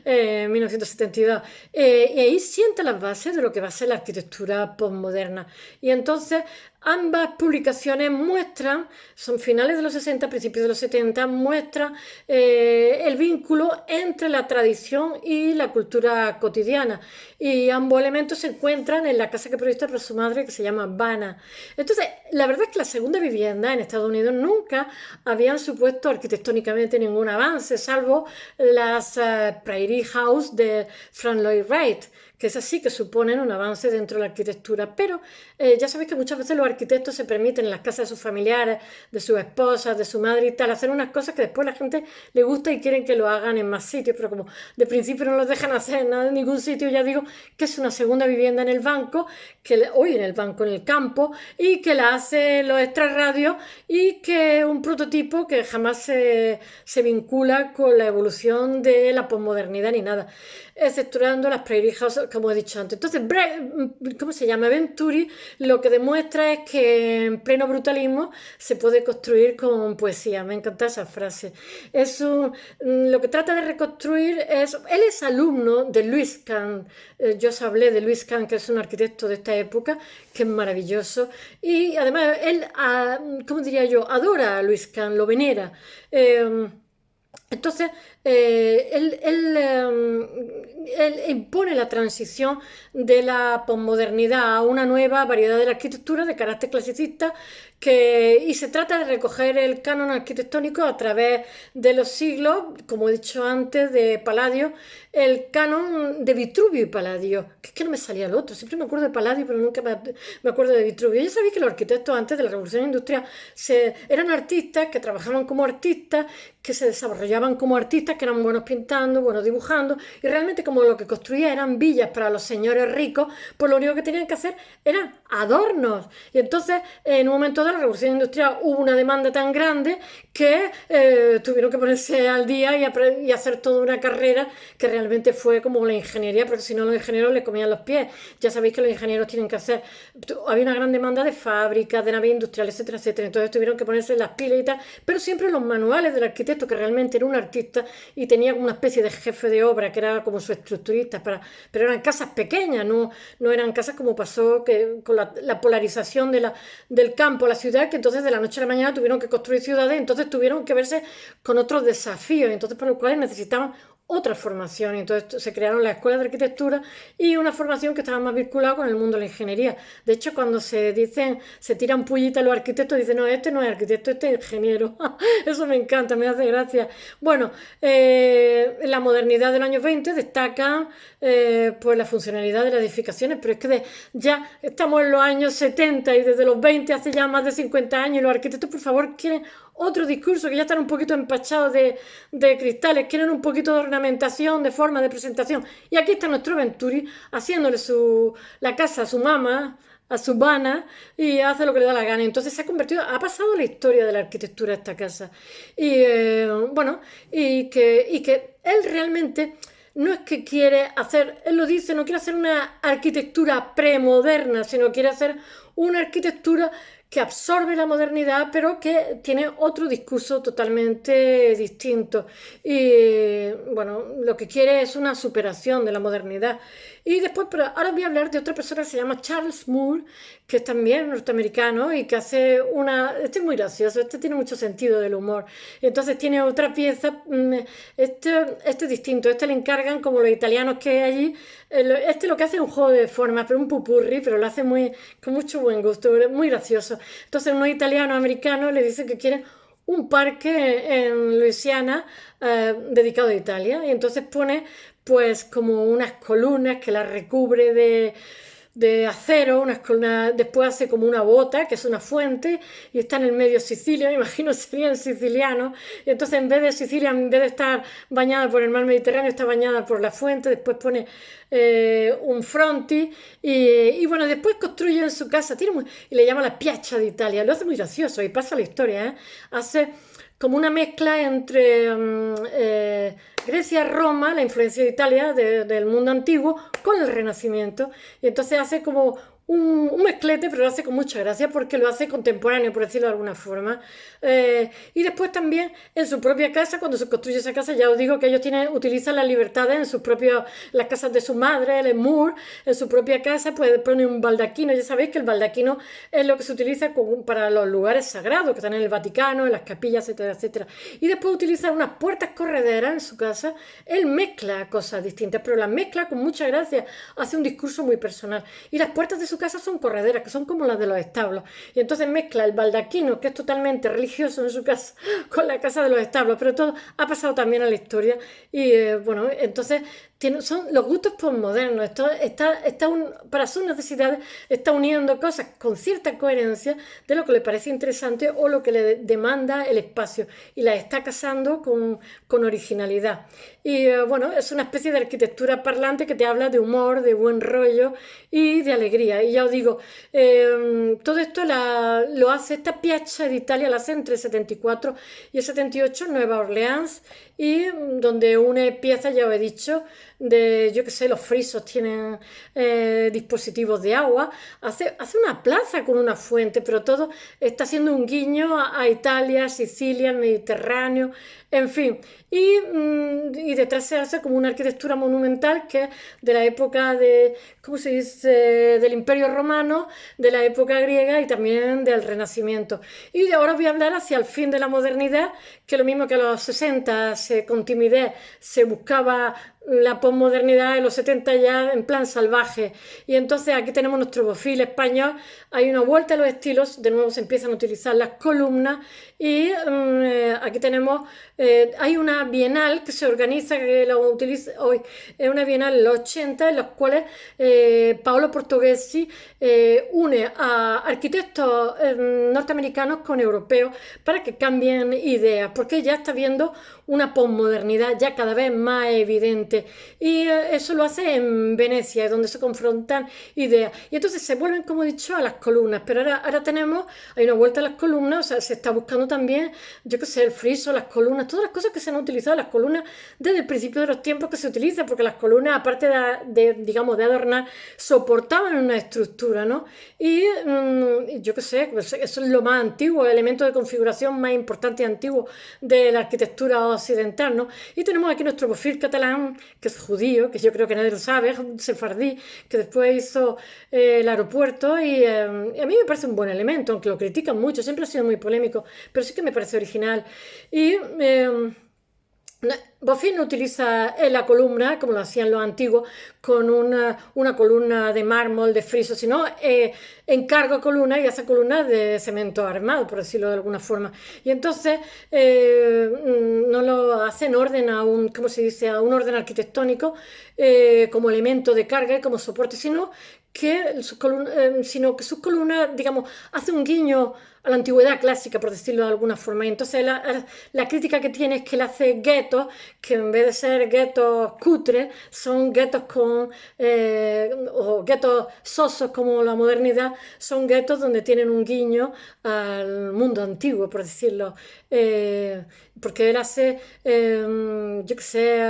1972. Y ahí sienta las bases de lo que va a ser la arquitectura postmoderna. Y entonces ambas publicaciones muestran, son finales de los 60, principios de los 70, muestran el vínculo entre la tradición y la cultura cotidiana. Y ambos elementos se encuentran en la casa que proyecta por su madre, que se llama Vanna. Entonces, la verdad es que la segunda vivienda en Estados Unidos nunca habían supuesto arquitectónicamente ningún avance, salvo las Prairie House de Frank Lloyd Wright, que es así, que suponen un avance dentro de la arquitectura. Pero ya sabéis que muchas veces los arquitectos se permiten en las casas de sus familiares, de sus esposas, de su madre y tal, hacer unas cosas que después la gente le gusta y quieren que lo hagan en más sitios, pero como de principio no los dejan hacer nada en ningún sitio, ya digo que es una segunda vivienda en el banco, hoy en el banco, en el campo, y que la hace los extrarradios, y que es un prototipo que jamás se vincula con la evolución de la posmodernidad ni nada, exceptuando las Prairie House, como he dicho antes. Entonces, ¿cómo se llama? Venturi lo que demuestra es que en pleno brutalismo se puede construir con poesía. Me encanta esa frase. Lo que trata de reconstruir él es alumno de Louis Kahn. Yo os hablé de Louis Kahn, que es un arquitecto de esta época, que es maravilloso. Y además, él, ¿cómo diría yo? Adora a Louis Kahn, lo venera. Entonces, él impone la transición de la posmodernidad a una nueva variedad de la arquitectura de carácter clasicista, y se trata de recoger el canon arquitectónico a través de los siglos, como he dicho antes, de Palladio, el canon de Vitruvio y Palladio, que es que no me salía el otro, siempre me acuerdo de Palladio, pero nunca me acuerdo de Vitruvio. Ya sabéis que los arquitectos antes de la Revolución Industrial eran artistas que trabajaban como artistas, que se desarrollaban como artistas, que eran buenos pintando, buenos dibujando, y realmente como lo que construía eran villas para los señores ricos, pues lo único que tenían que hacer eran adornos. Y entonces, en un momento de la Revolución Industrial hubo una demanda tan grande que tuvieron que ponerse al día y hacer toda una carrera que realmente fue como la ingeniería, porque si no los ingenieros les comían los pies. Ya sabéis que los ingenieros tienen que hacer, había una gran demanda de fábricas, de naves industriales, etcétera, etcétera. Entonces tuvieron que ponerse las pilas y tal, pero siempre los manuales del arquitecto, que realmente era un artista y tenía una especie de jefe de obra que era como su estructurista, pero eran casas pequeñas, no eran casas como pasó con la polarización del campo a la ciudad, que entonces de la noche a la mañana tuvieron que construir ciudades, entonces tuvieron que verse con otros desafíos, entonces por los cuales necesitaban otra formación. Y entonces se crearon las escuelas de arquitectura y una formación que estaba más vinculada con el mundo de la ingeniería. De hecho, cuando se tiran pullitas los arquitectos, dicen, no, este no es arquitecto, este es ingeniero. Eso me encanta, me hace gracia. Bueno, en la modernidad del año 20 destaca pues la funcionalidad de las edificaciones, pero es que ya estamos en los años 70 y desde los 20 hace ya más de 50 años y los arquitectos, por favor, quieren otro discurso, que ya están un poquito empachados de cristales, quieren un poquito de ornamentación, de forma, de presentación. Y aquí está nuestro Venturi haciéndole la casa a su mamá, a su vana, y hace lo que le da la gana. Entonces se ha convertido, ha pasado la historia de la arquitectura esta casa. Y bueno, y que él realmente no es que quiere hacer, él lo dice, no quiere hacer una arquitectura premoderna, sino quiere hacer una arquitectura que absorbe la modernidad, pero que tiene otro discurso totalmente distinto. Y bueno, lo que quiere es una superación de la modernidad. Y después, pero ahora voy a hablar de otra persona que se llama Charles Moore, que es también norteamericano y que hace este es muy gracioso, este tiene mucho sentido del humor. Entonces tiene otra pieza, este es distinto, este le encargan como los italianos que hay allí. Este lo que hace es un juego de formas, pero un pupurri, pero lo hace con mucho buen gusto, muy gracioso. Entonces unos italianos americanos le dicen que quieren un parque en Luisiana dedicado a Italia, y entonces pone pues como unas columnas que las recubre de acero, unas columnas, después hace como una bota, que es una fuente, y está en el medio Sicilia, me imagino serían sicilianos, y entonces en vez de Sicilia, en vez de estar bañada por el mar Mediterráneo, está bañada por la fuente, después pone un frontis, y bueno, después construye en su casa, y le llama la Piazza d'Italia, lo hace muy gracioso, y pasa la historia, hace como una mezcla entre Grecia, Roma, la influencia de Italia, del mundo antiguo, con el Renacimiento. Y entonces hace como un mezclete, pero lo hace con mucha gracia porque lo hace contemporáneo, por decirlo de alguna forma. Y después también en su propia casa, cuando se construye esa casa, ya os digo que ellos utilizan las libertades en las casas de su madre, el Moore, en su propia casa, pues pone un baldaquino. Ya sabéis que el baldaquino es lo que se utiliza para los lugares sagrados, que están en el Vaticano, en las capillas, etcétera, etcétera. Y después utiliza unas puertas correderas en su casa. Él mezcla cosas distintas, pero las mezcla con mucha gracia, hace un discurso muy personal. Y las puertas de su casa son correderas, que son como las de los establos. Y entonces mezcla el baldaquino, que es totalmente religioso en su casa, con la casa de los establos, pero todo ha pasado también a la historia. Y bueno, entonces son los gustos postmodernos. Esto para sus necesidades está uniendo cosas con cierta coherencia de lo que le parece interesante o lo que le demanda el espacio, y las está casando con originalidad. Y bueno, es una especie de arquitectura parlante que te habla de humor, de buen rollo y de alegría. Y ya os digo, todo esto lo hace esta Piazza d'Italia, la hace entre el 74 y el 78 en Nueva Orleans, y donde une piezas, ya os he dicho, yo que sé, los frisos tienen dispositivos de agua, hace una plaza con una fuente, pero todo está haciendo un guiño a Italia, Sicilia, el Mediterráneo, en fin. Y detrás se hace como una arquitectura monumental que es de la época ¿cómo se dice?, del Imperio Romano, de la época griega y también del Renacimiento. Y ahora voy a hablar hacia el fin de la modernidad, que lo mismo que a los 60 con timidez se buscaba la posmodernidad, en los 70 ya en plan salvaje. Y entonces aquí tenemos nuestro Bofill español, hay una vuelta a los estilos, de nuevo se empiezan a utilizar las columnas, y aquí tenemos, hay una bienal que se organiza, que lo utiliza hoy, es una bienal en los 80, en los cuales Paolo Portoghesi une a arquitectos norteamericanos con europeos para que cambien ideas, porque ya está viendo una posmodernidad ya cada vez más evidente, y eso lo hace en Venecia, donde se confrontan ideas, y entonces se vuelven, como he dicho, a las columnas. Pero ahora hay una vuelta a las columnas, o sea, se está buscando también, yo qué sé, el friso, las columnas, todas las cosas que se han utilizado las columnas desde el principio de los tiempos que se utilizan, porque las columnas, aparte digamos, de adornar, soportaban una estructura, ¿no? Y yo qué sé, pues eso es lo más antiguo, el elemento de configuración más importante y antiguo de la arquitectura occidental, ¿no? Y tenemos aquí nuestro Bofill catalán, que es judío, que yo creo que nadie lo sabe, es un sefardí, que después hizo el aeropuerto, y a mí me parece un buen elemento, aunque lo critican mucho, siempre ha sido muy polémico, pero sí que me parece original. Y Bofill no utiliza la columna, como lo hacían los antiguos, con una columna de mármol, de friso, sino encarga columnas y hace columnas de cemento armado, por decirlo de alguna forma. Y entonces no lo hace en orden a un, ¿cómo se dice?, a un orden arquitectónico como elemento de carga y como soporte, sino que sus columnas, digamos, hace un guiño a la antigüedad clásica, por decirlo de alguna forma. Y entonces la crítica que tiene es que él hace guetos, que en vez de ser guetos cutres, son guetos o guetos sosos como la modernidad, son guetos donde tienen un guiño al mundo antiguo, por decirlo. Eh, Porque él hace, yo qué sé,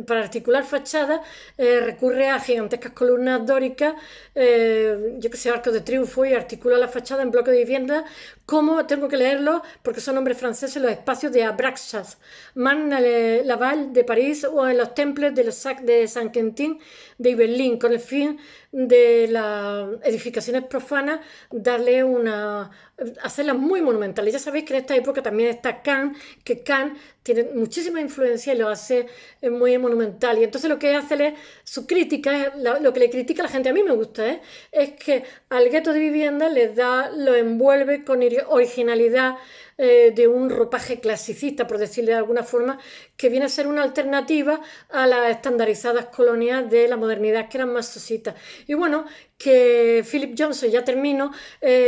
para articular fachadas, recurre a gigantescas columnas dóricas, yo que sé, arcos de triunfo y articula la fachada en bloques de vivienda, como tengo que leerlo porque son nombres franceses, los espacios de Abraxas, Marne-Laval de París o en los templos de Saint-Quentin de Berlín, con el fin de las edificaciones profanas hacerlas muy monumentales. Ya sabéis que en esta época también está Kant, que Kant tiene muchísima influencia y lo hace muy monumental. Y entonces lo que hace es su crítica, lo que le critica a la gente, a mí me gusta, es que al gueto de vivienda lo envuelve con originalidad de un ropaje clasicista, por decirle de alguna forma, que viene a ser una alternativa a las estandarizadas colonias de la modernidad, que eran más sositas. Y bueno, que Philip Johnson, ya termino,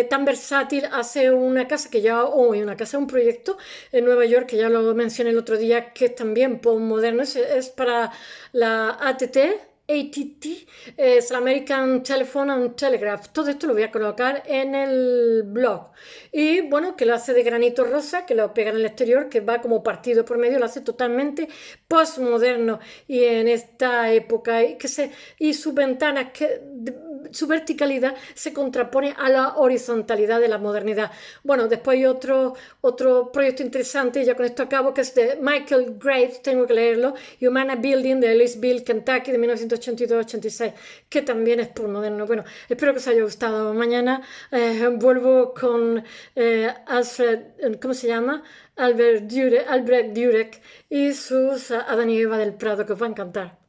tan versátil, hace una casa un proyecto en Nueva York, que ya lo mencioné el otro día, que es también postmoderno, es para la ATT, es el American Telephone and Telegraph. Todo esto lo voy a colocar en el blog. Y bueno, que lo hace de granito rosa, que lo pega en el exterior, que va como partido por medio, lo hace totalmente postmoderno. Y en esta época, y sus ventanas, su verticalidad se contrapone a la horizontalidad de la modernidad. Bueno, después hay otro proyecto interesante, ya con esto acabo, que es de Michael Graves, tengo que leerlo, Humana Building de Louisville, Kentucky, de 1982-86, que también es postmoderno. Bueno, espero que os haya gustado. Mañana vuelvo con Alfred, ¿cómo se llama? Albrecht Dürek y sus Adán y Eva del Prado, que os va a encantar.